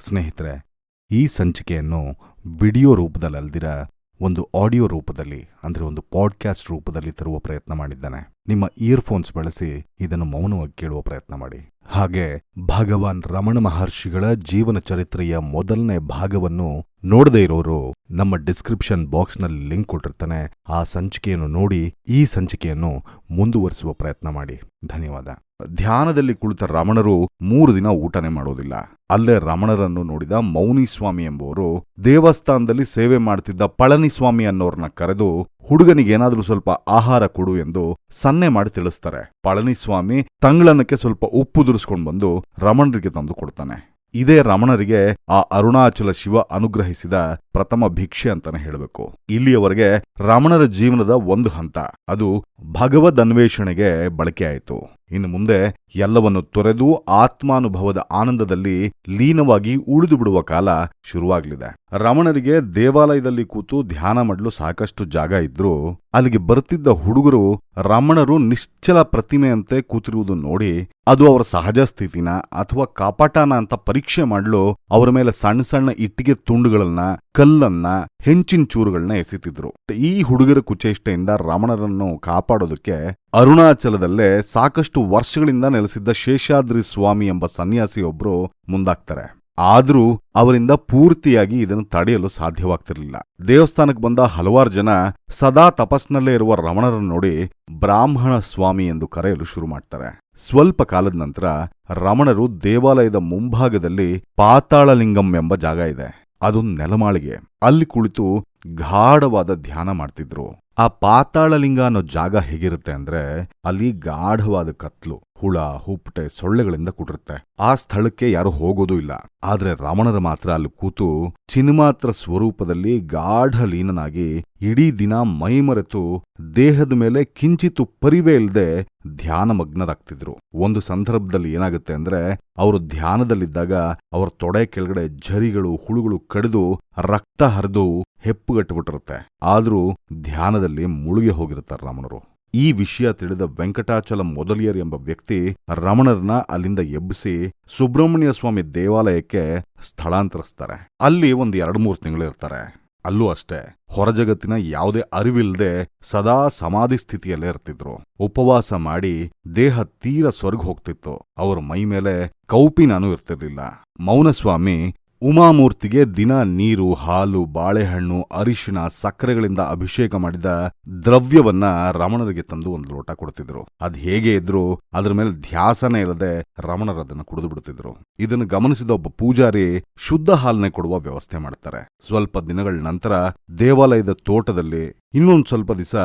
ಸ್ನೇಹಿತರೆ, ಈ ಸಂಚಿಕೆಯನ್ನು ವಿಡಿಯೋ ರೂಪದಲ್ಲಲ್ದಿರ ಒಂದು ಆಡಿಯೋ ರೂಪದಲ್ಲಿ ಅಂದರೆ ಒಂದು ಪಾಡ್ಕ್ಯಾಸ್ಟ್ ರೂಪದಲ್ಲಿ ತರುವ ಪ್ರಯತ್ನ ಮಾಡಿದ್ದಾನೆ. ನಿಮ್ಮ ಇಯರ್ಫೋನ್ಸ್ ಬಳಸಿ ಇದನ್ನು ಮೌನವಾಗಿ ಕೇಳುವ ಪ್ರಯತ್ನ ಮಾಡಿ. ಹಾಗೆ ಭಗವಾನ್ ರಮಣ ಮಹರ್ಷಿಗಳ ಜೀವನ ಚರಿತ್ರೆಯ ಮೊದಲನೇ ಭಾಗವನ್ನು ನೋಡದೇ ಇರೋರು ನಮ್ಮ ಡಿಸ್ಕ್ರಿಪ್ಷನ್ ಬಾಕ್ಸ್ನಲ್ಲಿ ಲಿಂಕ್ ಕೊಟ್ಟಿರ್ತಾನೆ. ಆ ಸಂಚಿಕೆಯನ್ನು ನೋಡಿ ಈ ಸಂಚಿಕೆಯನ್ನು ಮುಂದುವರಿಸುವ ಪ್ರಯತ್ನ ಮಾಡಿ. ಧನ್ಯವಾದ. ಧ್ಯಾನದಲ್ಲಿ ಕುಳಿತ ರಮಣರು 3 ದಿನ ಊಟನೇ ಮಾಡೋದಿಲ್ಲ. ಅಲ್ಲೇ ರಮಣರನ್ನು ನೋಡಿದ ಮೌನಿಸ್ವಾಮಿ ಎಂಬುವರು ದೇವಸ್ಥಾನದಲ್ಲಿ ಸೇವೆ ಮಾಡ್ತಿದ್ದ ಪಳನಿಸ್ವಾಮಿ ಅನ್ನೋರ್ನ ಕರೆದು ಹುಡುಗನಿಗೇನಾದ್ರೂ ಸ್ವಲ್ಪ ಆಹಾರ ಕೊಡು ಎಂದು ಸನ್ನೆ ಮಾಡಿ ತಿಳಿಸ್ತಾರೆ. ಪಳನಿಸ್ವಾಮಿ ತಂಗಳನ್ನಕ್ಕೆ ಸ್ವಲ್ಪ ಉಪ್ಪು ದುರಿಸ್ಕೊಂಡು ಬಂದು ರಮಣರಿಗೆ ತಂದು ಕೊಡ್ತಾನೆ. ಇದೇ ರಮಣರಿಗೆ ಆ ಅರುಣಾಚಲ ಶಿವ ಅನುಗ್ರಹಿಸಿದ ಪ್ರಥಮ ಭಿಕ್ಷೆ ಅಂತಾನೆ ಹೇಳಬೇಕು. ಇಲ್ಲಿಯವರೆಗೆ ರಮಣರ ಜೀವನದ ಒಂದು ಹಂತ, ಅದು ಭಗವದ್ ಅನ್ವೇಷಣೆಗೆ ಬಳಕೆ ಆಯಿತು. ಇನ್ನು ಮುಂದೆ ಎಲ್ಲವನ್ನು ತೊರೆದು ಆತ್ಮಾನುಭವದ ಆನಂದದಲ್ಲಿ ಲೀನವಾಗಿ ಉಳಿದು ಬಿಡುವ ಕಾಲ ಶುರುವಾಗಲಿದೆ. ರಮಣರಿಗೆ ದೇವಾಲಯದಲ್ಲಿ ಕೂತು ಧ್ಯಾನ ಮಾಡಲು ಸಾಕಷ್ಟು ಜಾಗ ಇದ್ರೂ ಅಲ್ಲಿಗೆ ಬರ್ತಿದ್ದ ಹುಡುಗರು ರಮಣರು ನಿಶ್ಚಲ ಪ್ರತಿಮೆಯಂತೆ ಕೂತಿರುವುದು ನೋಡಿ ಅದು ಅವರ ಸಹಜ ಸ್ಥಿತಿನ ಅಥವಾ ಕಾಪಾಟನ ಅಂತ ಪರೀಕ್ಷೆ ಮಾಡಲು ಅವರ ಮೇಲೆ ಸಣ್ಣ ಸಣ್ಣ ಇಟ್ಟಿಗೆ ತುಂಡುಗಳನ್ನ, ಕಲ್ಲನ್ನ, ಹೆಂಚಿನ ಚೂರುಗಳನ್ನ ಎಸೆತಿದ್ರು. ಈ ಹುಡುಗರ ಕುಚೇಷ್ಟೆಯಿಂದ ರಮಣರನ್ನು ಕಾಪಾಡೋದಕ್ಕೆ ಅರುಣಾಚಲದಲ್ಲೇ ಸಾಕಷ್ಟು ವರ್ಷಗಳಿಂದ ನೆಲೆಸಿದ್ದ ಶೇಷಾದ್ರಿ ಸ್ವಾಮಿ ಎಂಬ ಸನ್ಯಾಸಿಯೊಬ್ರು ಮುಂದಾಗ್ತಾರೆ. ಆದ್ರೂ ಅವರಿಂದ ಪೂರ್ತಿಯಾಗಿ ಇದನ್ನು ತಡೆಯಲು ಸಾಧ್ಯವಾಗ್ತಿರ್ಲಿಲ್ಲ. ದೇವಸ್ಥಾನಕ್ಕೆ ಬಂದ ಹಲವಾರು ಜನ ಸದಾ ತಪಸ್ನಲ್ಲೇ ಇರುವ ರಮಣರನ್ನು ನೋಡಿ ಬ್ರಾಹ್ಮಣ ಸ್ವಾಮಿ ಎಂದು ಕರೆಯಲು ಶುರು ಮಾಡ್ತಾರೆ. ಸ್ವಲ್ಪ ಕಾಲದ ನಂತರ ರಮಣರು ದೇವಾಲಯದ ಮುಂಭಾಗದಲ್ಲಿ ಪಾತಾಳಲಿಂಗಂ ಎಂಬ ಜಾಗ ಇದೆ. ಅದೊಂದು ನೆಲಮಾಳಿಗೆ. ಅಲ್ಲಿ ಕುಳಿತು ಗಾಢವಾದ ಧ್ಯಾನ ಮಾಡ್ತಿದ್ರು. ಆ ಪಾತಾಳಲಿಂಗ ಅನ್ನೋ ಜಾಗ ಹೇಗಿರುತ್ತೆ ಅಂದ್ರೆ ಅಲ್ಲಿ ಗಾಢವಾದ ಕತ್ಲು, ಹುಳ, ಹುಪ್ಪಟೆ, ಸೊಳ್ಳೆಗಳಿಂದ ಕೂಡಿರುತ್ತೆ. ಆ ಸ್ಥಳಕ್ಕೆ ಯಾರು ಹೋಗೋದೂ ಇಲ್ಲ. ಆದ್ರೆ ರಮಣರ ಮಾತ್ರ ಅಲ್ಲಿ ಕೂತು ಚಿನ್ಮಾತ್ರ ಸ್ವರೂಪದಲ್ಲಿ ಗಾಢ ಲೀನನಾಗಿ ಇಡೀ ದಿನ ಮೈಮರೆತು ದೇಹದ ಮೇಲೆ ಕಿಂಚಿತ್ತು ಪರಿವೇ ಇಲ್ಲದೆ ಧ್ಯಾನ ಮಗ್ನರಾಗ್ತಿದ್ರು. ಒಂದು ಸಂದರ್ಭದಲ್ಲಿ ಏನಾಗುತ್ತೆ ಅಂದ್ರೆ ಅವರು ಧ್ಯಾನದಲ್ಲಿದ್ದಾಗ ಅವರ ತೊಡೆ ಕೆಳಗಡೆ ಝರಿಗಳು, ಹುಳುಗಳು ಕಡಿದು ರಕ್ತ ಹರಿದು ಹೆಪ್ಪುಗಟ್ಟಿಬಿಟ್ಟಿರುತ್ತೆ. ಆದ್ರೂ ಧ್ಯಾನದಲ್ಲಿ ಮುಳುಗಿ ಹೋಗಿರ್ತಾರೆ ರಮಣರು. ಈ ವಿಷಯ ತಿಳಿದ ವೆಂಕಟಾಚಲ ಮೊದಲಿಯರ್ ಎಂಬ ವ್ಯಕ್ತಿ ರಮಣರನ್ನ ಅಲ್ಲಿಂದ ಎಬ್ಬಿಸಿ ಸುಬ್ರಹ್ಮಣ್ಯ ಸ್ವಾಮಿ ದೇವಾಲಯಕ್ಕೆ ಸ್ಥಳಾಂತರಿಸ್ತಾರೆ. ಅಲ್ಲಿ 2-3 ತಿಂಗಳಿರ್ತಾರೆ. ಅಲ್ಲೂ ಅಷ್ಟೇ, ಹೊರಜಗತ್ತಿನ ಯಾವುದೇ ಅರಿವಿಲ್ಲದೆ ಸದಾ ಸಮಾಧಿ ಸ್ಥಿತಿಯಲ್ಲೇ ಇರ್ತಿದ್ರು. ಉಪವಾಸ ಮಾಡಿ ದೇಹ ತೀರ ಸ್ವರ್ಗ ಹೋಗ್ತಿತ್ತು. ಅವ್ರ ಮೈ ಮೇಲೆ ಕೌಪಿನಾನೂ ಇರ್ತಿರ್ಲಿಲ್ಲ. ಮೌನಸ್ವಾಮಿ ಉಮಾಮೂರ್ತಿಗೆ ದಿನ ನೀರು, ಹಾಲು, ಬಾಳೆಹಣ್ಣು, ಅರಿಶಿನ, ಸಕ್ಕರೆಗಳಿಂದ ಅಭಿಷೇಕ ಮಾಡಿದ ದ್ರವ್ಯವನ್ನ ರಮಣರಿಗೆ ತಂದು 1 ಲೋಟ ಕೊಡ್ತಿದ್ರು. ಅದ್ ಹೇಗೆ ಇದ್ರು ಅದ್ರ ಮೇಲೆ ಧ್ಯಾಸನೇ ಇಲ್ಲದೆ ರಮಣರದನ್ನು ಕುಡಿದು ಬಿಡ್ತಿದ್ರು. ಇದನ್ನು ಗಮನಿಸಿದ ಒಬ್ಬ ಪೂಜಾರಿ ಶುದ್ಧ ಹಾಲನ್ನೇ ಕೊಡುವ ವ್ಯವಸ್ಥೆ ಮಾಡ್ತಾರೆ. ಸ್ವಲ್ಪ ದಿನಗಳ ನಂತರ ದೇವಾಲಯದ ತೋಟದಲ್ಲಿ ಇನ್ನೊಂದು ಸ್ವಲ್ಪ ದಿವಸ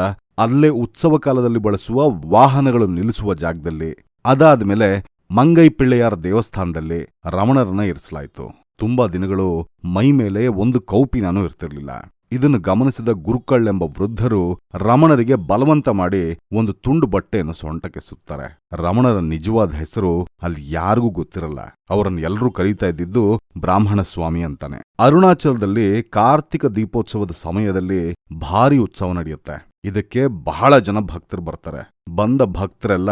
ಅಲ್ಲೇ ಉತ್ಸವ ಕಾಲದಲ್ಲಿ ಬಳಸುವ ವಾಹನಗಳು ನಿಲ್ಲಿಸುವ ಜಾಗದಲ್ಲಿ, ಅದಾದ್ಮೇಲೆ ಮಂಗೈ ಪಿಳ್ಳೆಯಾರ ದೇವಸ್ಥಾನದಲ್ಲಿ ರಮಣರನ್ನ ಇರಿಸಲಾಯಿತು. ತುಂಬಾ ದಿನಗಳು ಮೈ ಮೇಲೆ ಒಂದು ಕೌಪಿನಾನೂ ಇರ್ತಿರ್ಲಿಲ್ಲ. ಇದನ್ನು ಗಮನಿಸಿದ ಗುರುಕಳ್ ಎಂಬ ವೃದ್ಧರು ರಮಣರಿಗೆ ಬಲವಂತ ಮಾಡಿ ಒಂದು ತುಂಡು ಬಟ್ಟೆಯನ್ನು ಸೊಂಟಕ್ಕೆ ಸುತ್ತಾರೆ. ರಮಣರ ನಿಜವಾದ ಹೆಸರು ಅಲ್ಲಿ ಯಾರಿಗೂ ಗೊತ್ತಿರಲ್ಲ. ಅವರನ್ನು ಎಲ್ಲರೂ ಕರೀತಾ ಇದ್ದಿದ್ದು ಬ್ರಾಹ್ಮಣ ಸ್ವಾಮಿ ಅಂತಾನೆ. ಅರುಣಾಚಲದಲ್ಲಿ ಕಾರ್ತಿಕ ದೀಪೋತ್ಸವದ ಸಮಯದಲ್ಲಿ ಭಾರಿ ಉತ್ಸವ ನಡೆಯುತ್ತೆ. ಇದಕ್ಕೆ ಬಹಳ ಜನ ಭಕ್ತರು ಬರ್ತಾರೆ. ಬಂದ ಭಕ್ತರೆಲ್ಲ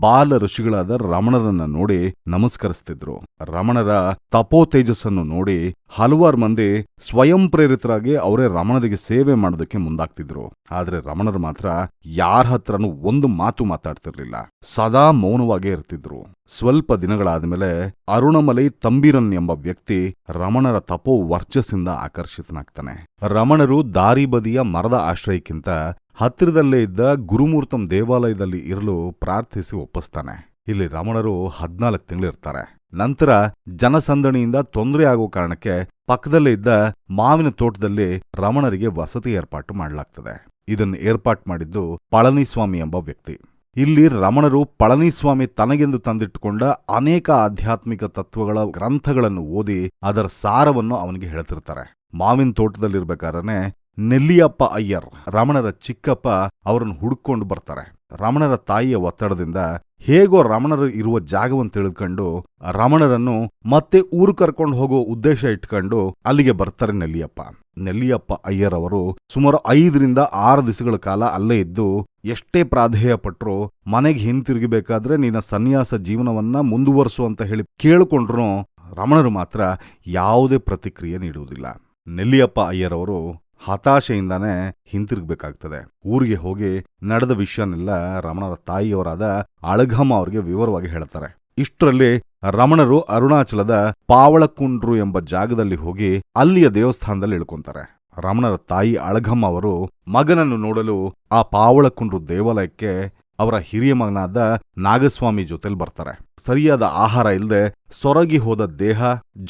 ಬಾಲ ಋಷಿಗಳಾದ ರಮಣರನ್ನ ನೋಡಿ ನಮಸ್ಕರಿಸ್ತಿದ್ರು. ರಮಣರ ತಪೋ ತೇಜಸ್ಸನ್ನು ನೋಡಿ ಹಲವಾರು ಮಂದಿ ಸ್ವಯಂ ಪ್ರೇರಿತರಾಗಿ ಅವರೇ ರಮಣರಿಗೆ ಸೇವೆ ಮಾಡೋದಕ್ಕೆ ಮುಂದಾಗ್ತಿದ್ರು. ಆದ್ರೆ ರಮಣರು ಮಾತ್ರ ಯಾರ ಹತ್ರನೂ ಒಂದು ಮಾತು ಮಾತಾಡ್ತಿರ್ಲಿಲ್ಲ. ಸದಾ ಮೌನವಾಗೇ ಇರ್ತಿದ್ರು. ಸ್ವಲ್ಪ ದಿನಗಳಾದ್ಮೇಲೆ ಅರುಣಮಲೈ ತಂಬೀರನ್ ಎಂಬ ವ್ಯಕ್ತಿ ರಮಣರ ತಪೋ ವರ್ಚಸ್ಸಿಂದ ಆಕರ್ಷಿತನಾಗ್ತಾನೆ. ರಮಣರು ದಾರಿ ಬದಿಯ ಮರದ ಆಶ್ರಯಕ್ಕಿಂತ ಹತ್ತಿರದಲ್ಲೇ ಇದ್ದ ಗುರುಮೂರ್ತಂ ದೇವಾಲಯದಲ್ಲಿ ಇರಲು ಪ್ರಾರ್ಥಿಸಿ ಒಪ್ಪಿಸ್ತಾನೆ. ಇಲ್ಲಿ ರಮಣರು 14 ತಿಂಗಳಿರ್ತಾರೆ. ನಂತರ ಜನಸಂದಣಿಯಿಂದ ತೊಂದರೆ ಆಗೋ ಕಾರಣಕ್ಕೆ ಪಕ್ಕದಲ್ಲೇ ಇದ್ದ ಮಾವಿನ ತೋಟದಲ್ಲಿ ರಮಣರಿಗೆ ವಸತಿ ಏರ್ಪಾಟು ಮಾಡಲಾಗ್ತದೆ. ಇದನ್ನು ಏರ್ಪಾಟು ಮಾಡಿದ್ದು ಪಳನಿಸ್ವಾಮಿ ಎಂಬ ವ್ಯಕ್ತಿ. ಇಲ್ಲಿ ರಮಣರು ಪಳನಿಸ್ವಾಮಿ ತನಗೆಂದು ತಂದಿಟ್ಟುಕೊಂಡ ಅನೇಕ ಆಧ್ಯಾತ್ಮಿಕ ತತ್ವಗಳ ಗ್ರಂಥಗಳನ್ನು ಓದಿ ಅದರ ಸಾರವನ್ನು ಅವನಿಗೆ ಹೇಳ್ತಿರ್ತಾರೆ. ಮಾವಿನ ತೋಟದಲ್ಲಿರ್ಬೇಕಾದ್ರೆ ನೆಲ್ಲಿಯಪ್ಪ ಅಯ್ಯರ್, ರಮಣರ ಚಿಕ್ಕಪ್ಪ, ಅವರನ್ನು ಹುಡುಕೊಂಡು ಬರ್ತಾರೆ. ರಮಣರ ತಾಯಿಯ ಒತ್ತಡದಿಂದ ಹೇಗೋ ರಮಣರು ಇರುವ ಜಾಗವನ್ನು ತಿಳಿದುಕೊಂಡು ರಮಣರನ್ನು ಮತ್ತೆ ಊರು ಕರ್ಕೊಂಡು ಹೋಗೋ ಉದ್ದೇಶ ಇಟ್ಕೊಂಡು ಅಲ್ಲಿಗೆ ಬರ್ತಾರೆ ನೆಲ್ಲಿಯಪ್ಪ ಅಯ್ಯರ್ ಅವರು ಸುಮಾರು 5-6 ದಿವಸಗಳ ಕಾಲ ಅಲ್ಲೇ ಇದ್ದು ಎಷ್ಟೇ ಪ್ರಾಧೇಯ ಪಟ್ರು ಮನೆಗೆ ಹಿಂತಿರುಗಬೇಕಾದ್ರೆ ನಿನ್ನ ಸನ್ಯಾಸ ಜೀವನವನ್ನ ಮುಂದುವರಿಸು ಅಂತ ಹೇಳಿ ಕೇಳಿಕೊಂಡ್ರು ರಮಣರು ಮಾತ್ರ ಯಾವುದೇ ಪ್ರತಿಕ್ರಿಯೆ ನೀಡುವುದಿಲ್ಲ. ನೆಲ್ಲಿಯಪ್ಪ ಅಯ್ಯರವರು ಹತಾಶೆಯಿಂದಾನೇ ಹಿಂತಿರುಗಬೇಕಾಗ್ತದೆ. ಊರಿಗೆ ಹೋಗಿ ನಡೆದ ವಿಷಯನೆಲ್ಲ ರಮಣರ ತಾಯಿಯವರಾದ ಅಳಘಮ್ಮ ಅವರಿಗೆ ವಿವರವಾಗಿ ಹೇಳ್ತಾರೆ. ಇಷ್ಟರಲ್ಲಿ ರಮಣರು ಅರುಣಾಚಲದ ಪಾವಳಕುಂಡ್ರು ಎಂಬ ಜಾಗದಲ್ಲಿ ಹೋಗಿ ಅಲ್ಲಿಯ ದೇವಸ್ಥಾನದಲ್ಲಿ ಇಳ್ಕೊಂತಾರೆ. ರಮಣರ ತಾಯಿ ಅಳಘಮ್ಮ ಅವರು ಮಗನನ್ನು ನೋಡಲು ಆ ಪಾವಳಕುಂಡ್ರು ದೇವಾಲಯಕ್ಕೆ ಅವರ ಹಿರಿಯ ಮಗನಾದ ನಾಗಸ್ವಾಮಿ ಜೊತೆಲಿ ಬರ್ತಾರೆ. ಸರಿಯಾದ ಆಹಾರ ಇಲ್ಲದೆ ಸೊರಗಿ ಹೋದ ದೇಹ,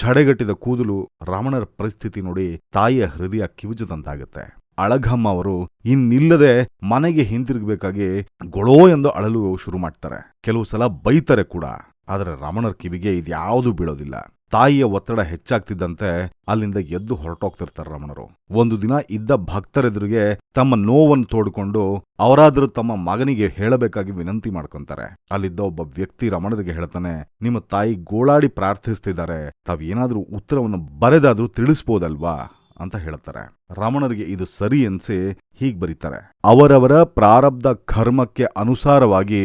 ಝಡೆಗಟ್ಟಿದ ಕೂದಲು, ರಮಣರ ಪರಿಸ್ಥಿತಿ ನೋಡಿ ತಾಯಿಯ ಹೃದಯ ಕಿವುಚದಂತಾಗುತ್ತೆ. ಅಳಘಮ್ಮ ಅವರು ಇನ್ನಿಲ್ಲದೆ ಮನೆಗೆ ಹಿಂತಿರುಗಬೇಕಾಗಿ ಗೊಳೋ ಎಂದು ಅಳಲು ಶುರು ಮಾಡ್ತಾರೆ. ಕೆಲವು ಸಲ ಬೈತಾರೆ ಕೂಡ. ಆದರೆ ರಮಣರ ಕಿವಿಗೆ ಇದ್ಯಾವುದೂ ಬೀಳೋದಿಲ್ಲ. ತಾಯಿಯ ಒತ್ತಡ ಹೆಚ್ಚಾಗ್ತಿದ್ದಂತೆ ಅಲ್ಲಿಂದ ಎದ್ದು ಹೊರಟೋಗ್ತಿರ್ತಾರೆ ರಮಣರು. ಒಂದು ದಿನ ಇದ್ದ ಭಕ್ತರೆದುರಿಗೆ ತಮ್ಮ ನೋವನ್ನು ತೋಡಿಕೊಂಡು ಅವರಾದರೂ ತಮ್ಮ ಮಗನಿಗೆ ಹೇಳಬೇಕಾಗಿ ವಿನಂತಿ ಮಾಡ್ಕೊಂತಾರೆ. ಅಲ್ಲಿದ್ದ ಒಬ್ಬ ವ್ಯಕ್ತಿ ರಮಣರಿಗೆ ಹೇಳ್ತಾನೆ, ನಿಮ್ಮ ತಾಯಿ ಗೋಳಾಡಿ ಪ್ರಾರ್ಥಿಸ್ತಿದ್ದಾರೆ, ತಾವೇನಾದ್ರೂ ಉತ್ತರವನ್ನು ಬರೆದಾದ್ರೂ ತಿಳಿಸ್ಬೋದಲ್ವಾ ಅಂತ ಹೇಳ್ತಾರೆ. ರಮಣರಿಗೆ ಇದು ಸರಿ ಅನ್ಸಿ ಹೀಗ್ ಬರೀತಾರೆ. ಅವರವರ ಪ್ರಾರಬ್ಧ ಕರ್ಮಕ್ಕೆ ಅನುಸಾರವಾಗಿ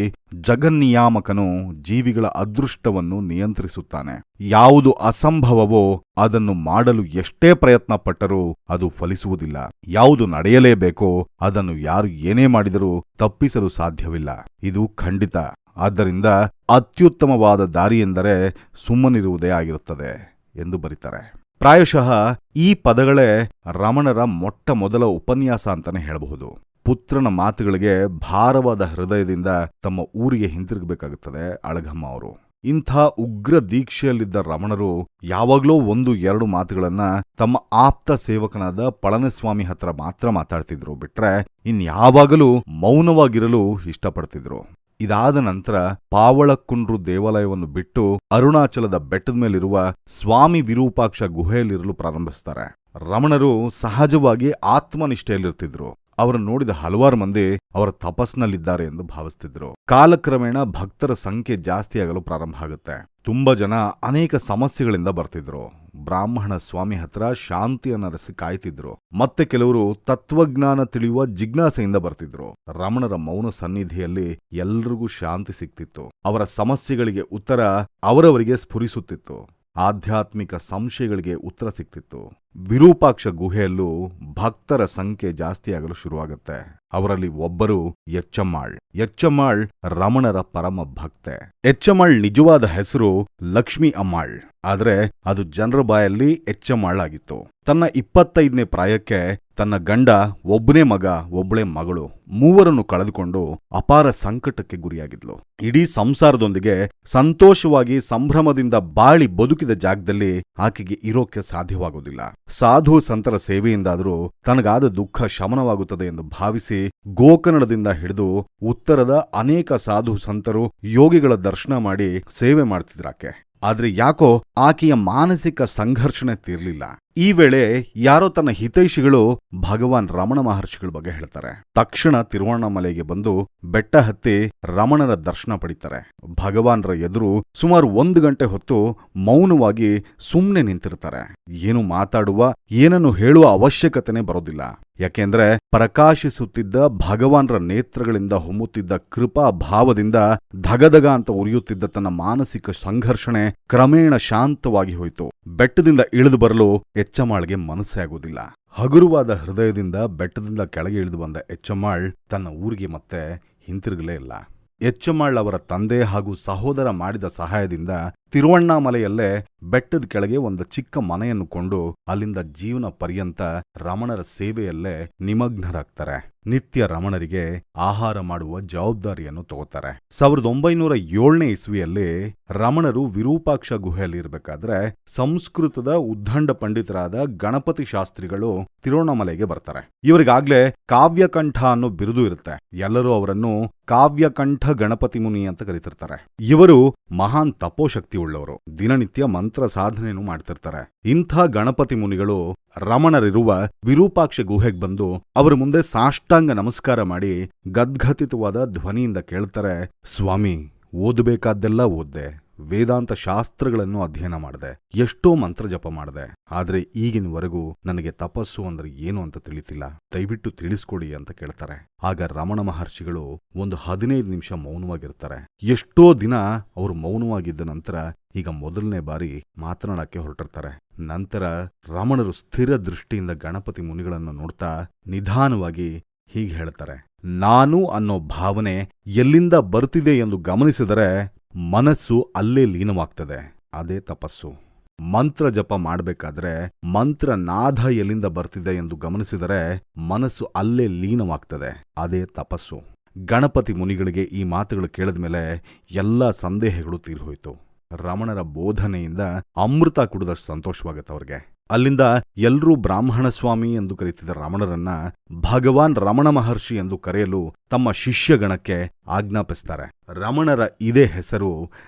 ಜಗನ್ನಿಯಾಮಕನು ಜೀವಿಗಳ ಅದೃಷ್ಟವನ್ನು ನಿಯಂತ್ರಿಸುತ್ತಾನೆ. ಯಾವುದು ಅಸಂಭವವೋ ಅದನ್ನು ಮಾಡಲು ಎಷ್ಟೇ ಪ್ರಯತ್ನ ಪಟ್ಟರೂ ಅದು ಫಲಿಸುವುದಿಲ್ಲ. ಯಾವುದು ನಡೆಯಲೇಬೇಕೋ ಅದನ್ನು ಯಾರು ಏನೇ ಮಾಡಿದರೂ ತಪ್ಪಿಸಲು ಸಾಧ್ಯವಿಲ್ಲ. ಇದು ಖಂಡಿತ. ಆದ್ದರಿಂದ ಅತ್ಯುತ್ತಮವಾದ ದಾರಿಯೆಂದರೆ ಸುಮ್ಮನಿರುವುದೇ ಆಗಿರುತ್ತದೆ ಎಂದು ಬರೀತಾರೆ. ಪ್ರಾಯಶಃ ಈ ಪದಗಳೇ ರಮಣರ ಮೊಟ್ಟ ಮೊದಲ ಉಪನ್ಯಾಸ ಅಂತಾನೆ ಹೇಳಬಹುದು. ಪುತ್ರನ ಮಾತುಗಳಿಗೆ ಭಾರವಾದ ಹೃದಯದಿಂದ ತಮ್ಮ ಊರಿಗೆ ಹಿಂತಿರುಗಬೇಕಾಗುತ್ತದೆ ಅಳಘಮ್ಮ ಅವರು. ಇಂಥ ಉಗ್ರ ದೀಕ್ಷೆಯಲ್ಲಿದ್ದ ರಮಣರು ಯಾವಾಗಲೂ 1-2 ಮಾತುಗಳನ್ನ ತಮ್ಮ ಆಪ್ತ ಸೇವಕನಾದ ಪಳನಿಸ್ವಾಮಿ ಹತ್ರ ಮಾತ್ರ ಮಾತಾಡ್ತಿದ್ರು ಬಿಟ್ರೆ ಇನ್ಯಾವಾಗಲೂ ಮೌನವಾಗಿರಲು ಇಷ್ಟಪಡ್ತಿದ್ರು. ಇದಾದ ನಂತರ ಪಾವಳಕುಂಡ್ರು ದೇವಾಲಯವನ್ನು ಬಿಟ್ಟು ಅರುಣಾಚಲದ ಬೆಟ್ಟದ ಮೇಲಿರುವ ಸ್ವಾಮಿ ವಿರೂಪಾಕ್ಷ ಗುಹೆಯಲ್ಲಿರಲು ಪ್ರಾರಂಭಿಸ್ತಾರೆ. ರಮಣರು ಸಹಜವಾಗಿ ಆತ್ಮನಿಷ್ಠೆಯಲ್ಲಿರ್ತಿದ್ರು. ಅವರನ್ನು ನೋಡಿದ ಹಲವಾರು ಮಂದಿ ಅವರ ತಪಸ್ಸಿನಲ್ಲಿದ್ದಾರೆ ಎಂದು ಭಾವಿಸ್ತಿದ್ರು. ಕಾಲಕ್ರಮೇಣ ಭಕ್ತರ ಸಂಖ್ಯೆ ಜಾಸ್ತಿಯಾಗಲು ಪ್ರಾರಂಭ ಆಗುತ್ತೆ. ತುಂಬಾ ಜನ ಅನೇಕ ಸಮಸ್ಯೆಗಳಿಂದ ಬರ್ತಿದ್ರು. ಬ್ರಾಹ್ಮಣ ಸ್ವಾಮಿ ಹತ್ರ ಶಾಂತಿಯನ್ನರಸಿ ಕಾಯ್ತಿದ್ರು. ಮತ್ತೆ ಕೆಲವರು ತತ್ವಜ್ಞಾನ ತಿಳಿಯುವ ಜಿಜ್ಞಾಸೆಯಿಂದ ಬರ್ತಿದ್ರು. ರಮಣರ ಮೌನ ಸನ್ನಿಧಿಯಲ್ಲಿ ಎಲ್ರಿಗೂ ಶಾಂತಿ ಸಿಕ್ತಿತ್ತು. ಅವರ ಸಮಸ್ಯೆಗಳಿಗೆ ಉತ್ತರ ಅವರವರಿಗೆ ಸ್ಫುರಿಸುತ್ತಿತ್ತು. ಆಧ್ಯಾತ್ಮಿಕ ಸಂಶಯಗಳಿಗೆ ಉತ್ತರ ಸಿಕ್ತಿತ್ತು. ವಿರೂಪಾಕ್ಷ ಗುಹೆಯಲ್ಲೂ ಭಕ್ತರ ಸಂಖ್ಯೆ ಜಾಸ್ತಿಯಾಗಲು ಶುರುವಾಗುತ್ತೆ. ಅವರಲ್ಲಿ ಒಬ್ಬರು ಎಚ್ಚಮ್ಮಾಳ್. ಎಚ್ಚಮ್ಮಾಳ್ ರಮಣರ ಪರಮ ಭಕ್ತೆ. ಎಚ್ಚಮ್ಮಾಳ್ ನಿಜವಾದ ಹೆಸರು ಲಕ್ಷ್ಮೀ ಅಮ್ಮಾಳ್. ಆದ್ರೆ ಅದು ಜನರ ಬಾಯಲ್ಲಿ ಎಚ್ಚಮ್ಮಾಳ್ ಆಗಿತ್ತು. ತನ್ನ 25ನೇ ಪ್ರಾಯಕ್ಕೆ ತನ್ನ ಗಂಡ, ಒಬ್ಬನೇ ಮಗ, ಒಬ್ಬಳೇ ಮಗಳು, ಮೂವರನ್ನು ಕಳೆದುಕೊಂಡು ಅಪಾರ ಸಂಕಟಕ್ಕೆ ಗುರಿಯಾಗಿದ್ಲು. ಇಡೀ ಸಂಸಾರದೊಂದಿಗೆ ಸಂತೋಷವಾಗಿ ಸಂಭ್ರಮದಿಂದ ಬಾಳಿ ಬದುಕಿದ ಜಾಗದಲ್ಲಿ ಆಕೆಗೆ ಇರೋಕೆ ಸಾಧ್ಯವಾಗುವುದಿಲ್ಲ. ಸಾಧು ಸಂತರ ಸೇವೆಯಿಂದಾದರೂ ತನಗಾದ ದುಃಖ ಶಮನವಾಗುತ್ತದೆ ಎಂದು ಭಾವಿಸಿ ಗೋಕರ್ಣದಿಂದ ಹಿಡಿದು ಉತ್ತರದ ಅನೇಕ ಸಾಧು ಸಂತರು, ಯೋಗಿಗಳ ದರ್ಶನ ಮಾಡಿ ಸೇವೆ ಮಾಡ್ತಿದ್ರಾಕೆ. ಆದ್ರೆ ಯಾಕೋ ಆಕೆಯ ಮಾನಸಿಕ ಸಂಘರ್ಷಣೆ ತೀರ್ಲಿಲ್ಲ. ಈ ವೇಳೆ ಯಾರೋ ತನ್ನ ಹಿತೈಷಿಗಳು ಭಗವಾನ್ ರಮಣ ಮಹರ್ಷಿಗಳ ಬಗ್ಗೆ ಹೇಳ್ತಾರೆ. ತಕ್ಷಣ ತಿರುವಣ್ಣಾಮಲೆಗೆ ಬಂದು ಬೆಟ್ಟ ಹತ್ತಿ ರಮಣರ ದರ್ಶನ ಪಡಿತಾರೆ. ಭಗವಾನ್ರ ಎದುರು ಸುಮಾರು 1 ಗಂಟೆ ಹೊತ್ತು ಮೌನವಾಗಿ ಸುಮ್ಮನೆ ನಿಂತಿರ್ತಾರೆ. ಏನು ಮಾತಾಡುವ, ಏನನ್ನು ಹೇಳುವ ಅವಶ್ಯಕತೆನೇ ಬರೋದಿಲ್ಲ. ಯಾಕೆಂದ್ರೆ ಪ್ರಕಾಶಿಸುತ್ತಿದ್ದ ಭಗವಾನ್ರ ನೇತ್ರಗಳಿಂದ ಹೊಮ್ಮುತ್ತಿದ್ದ ಕೃಪಾ ಭಾವದಿಂದ ಧಗಧಗ ಅಂತ ಉರಿಯುತ್ತಿದ್ದ ತನ್ನ ಮಾನಸಿಕ ಸಂಘರ್ಷಣೆ ಕ್ರಮೇಣ ಶಾಂತವಾಗಿ ಹೋಯಿತು. ಬೆಟ್ಟದಿಂದ ಇಳಿದು ಬರಲು ಎಚ್ಚಮ್ಮಾಳ್ಗೆ ಮನಸ್ಸೇ ಆಗುವುದಿಲ್ಲ. ಹಗುರವಾದ ಹೃದಯದಿಂದ ಬೆಟ್ಟದಿಂದ ಕೆಳಗೆ ಇಳಿದು ಬಂದ ಎಚ್ಚಮ್ಮಾಳ್ ತನ್ನ ಊರಿಗೆ ಮತ್ತೆ ಹಿಂತಿರುಗಲೇ ಇಲ್ಲ. ಎಚ್ಚಮ್ಮಾಳ್ ಅವರ ತಂದೆ ಹಾಗೂ ಸಹೋದರ ಮಾಡಿದ ಸಹಾಯದಿಂದ ತಿರುವಣ್ಣಾಮಲೆಯಲ್ಲೇ ಬೆಟ್ಟದ ಕೆಳಗೆ ಒಂದು ಚಿಕ್ಕ ಮನೆಯನ್ನು ಕೊಂಡು ಅಲ್ಲಿಂದ ಜೀವನ ಪರ್ಯಂತ ರಮಣರ ಸೇವೆಯಲ್ಲೇ ನಿಮಗ್ನರಾಗ್ತಾರೆ. ನಿತ್ಯ ರಮಣರಿಗೆ ಆಹಾರ ಮಾಡುವ ಜವಾಬ್ದಾರಿಯನ್ನು ತಗೋತಾರೆ. 1907ನೇ ಇಸ್ವಿಯಲ್ಲಿ ರಮಣರು ವಿರೂಪಾಕ್ಷ ಗುಹೆಯಲ್ಲಿ ಇರಬೇಕಾದ್ರೆ ಸಂಸ್ಕೃತದ ಉದ್ದಂಡ ಪಂಡಿತರಾದ ಗಣಪತಿ ಶಾಸ್ತ್ರಿಗಳು ತಿರುವಣ್ಣಾಮಲೆಗೆ ಬರ್ತಾರೆ. ಇವರಿಗಾಗ್ಲೇ ಕಾವ್ಯಕಂಠ ಅನ್ನೋ ಬಿರುದು ಇರುತ್ತೆ. ಎಲ್ಲರೂ ಅವರನ್ನು ಕಾವ್ಯಕಂಠ ಗಣಪತಿ ಮುನಿ ಅಂತ ಕರೀತಿರ್ತಾರೆ. ಇವರು ಮಹಾನ್ ತಪೋಶಕ್ತಿ ಉಳ್ಳವರು. ದಿನನಿತ್ಯ ಮಂತ್ರ ಸಾಧನೆಯನ್ನು ಮಾಡ್ತಿರ್ತಾರೆ. ಇಂಥ ಗಣಪತಿ ಮುನಿಗಳು ರಮಣರಿರುವ ವಿರೂಪಾಕ್ಷ ಗುಹೆಗೆ ಬಂದು ಅವರ ಮುಂದೆ ಸಾಷ್ಟಾಂಗ ನಮಸ್ಕಾರ ಮಾಡಿ ಗದ್ಗದಿತವಾದ ಧ್ವನಿಯಿಂದ ಕೇಳ್ತಾರೆ, ಸ್ವಾಮಿ, ಓದಬೇಕಾದ್ದೆಲ್ಲ ಓದ್ದೆ, ವೇದಾಂತ ಶಾಸ್ತ್ರಗಳನ್ನು ಅಧ್ಯಯನ ಮಾಡಿದೆ, ಎಷ್ಟೋ ಮಂತ್ರ ಜಪ ಮಾಡಿದೆ, ಆದ್ರೆ ಈಗಿನವರೆಗೂ ನನಗೆ ತಪಸ್ಸು ಅಂದ್ರೆ ಏನು ಅಂತ ತಿಳಿತಿಲ್ಲ, ದಯವಿಟ್ಟು ತಿಳಿಸ್ಕೊಡಿ ಅಂತ ಕೇಳ್ತಾರೆ. ಆಗ ರಮಣ ಮಹರ್ಷಿಗಳು ಒಂದು 15 ನಿಮಿಷ ಮೌನವಾಗಿರ್ತಾರೆ. ಎಷ್ಟೋ ದಿನ ಅವರು ಮೌನವಾಗಿದ್ದ ನಂತರ ಈಗ ಮೊದಲನೇ ಬಾರಿ ಮಾತನಾಡಕ್ಕೆ ಹೊರಟಿರ್ತಾರೆ. ನಂತರ ರಮಣರು ಸ್ಥಿರ ದೃಷ್ಟಿಯಿಂದ ಗಣಪತಿ ಮುನಿಗಳನ್ನು ನೋಡ್ತಾ ನಿಧಾನವಾಗಿ ಹೀಗೆ ಹೇಳ್ತಾರೆ, ನಾನು ಅನ್ನೋ ಭಾವನೆ ಎಲ್ಲಿಂದ ಬರ್ತಿದೆ ಎಂದು ಗಮನಿಸಿದರೆ ಮನಸ್ಸು ಅಲ್ಲೇ ಲೀನವಾಗ್ತದೆ. ಅದೇ ತಪಸ್ಸು. ಮಂತ್ರ ಜಪ ಮಾಡಬೇಕಾದ್ರೆ ಮಂತ್ರ ನಾದ ಎಲ್ಲಿಂದ ಬರ್ತಿದೆ ಎಂದು ಗಮನಿಸಿದರೆ ಮನಸ್ಸು ಅಲ್ಲೇ ಲೀನವಾಗ್ತದೆ. ಅದೇ ತಪಸ್ಸು. ಗಣಪತಿ ಮುನಿಗಳಿಗೆ ಈ ಮಾತುಗಳು ಕೇಳಿದ ಮೇಲೆ ಎಲ್ಲ ಸಂದೇಹಗಳು ತೀರಿಹೋಯ್ತು. ರಮಣರ ಬೋಧನೆಯಿಂದ ಅಮೃತ ಕುಡಿದಷ್ಟು ಸಂತೋಷವಾಗತ್ತೆ ಅವ್ರಿಗೆ. ಅಲ್ಲಿಂದ ಎಲ್ರೂ ಬ್ರಾಹ್ಮಣ ಸ್ವಾಮಿ ಎಂದು ಕರೀತಿದ್ದ ರಮಣರನ್ನ ಭಗವಾನ್ ರಮಣ ಮಹರ್ಷಿ ಎಂದು ಕರೆಯಲು ತಮ್ಮ ಶಿಷ್ಯಗಣಕ್ಕೆ ಆಜ್ಞಾಪಿಸ್ತಾರೆ. ರಮಣರ ಇದೇ ಹೆಸರು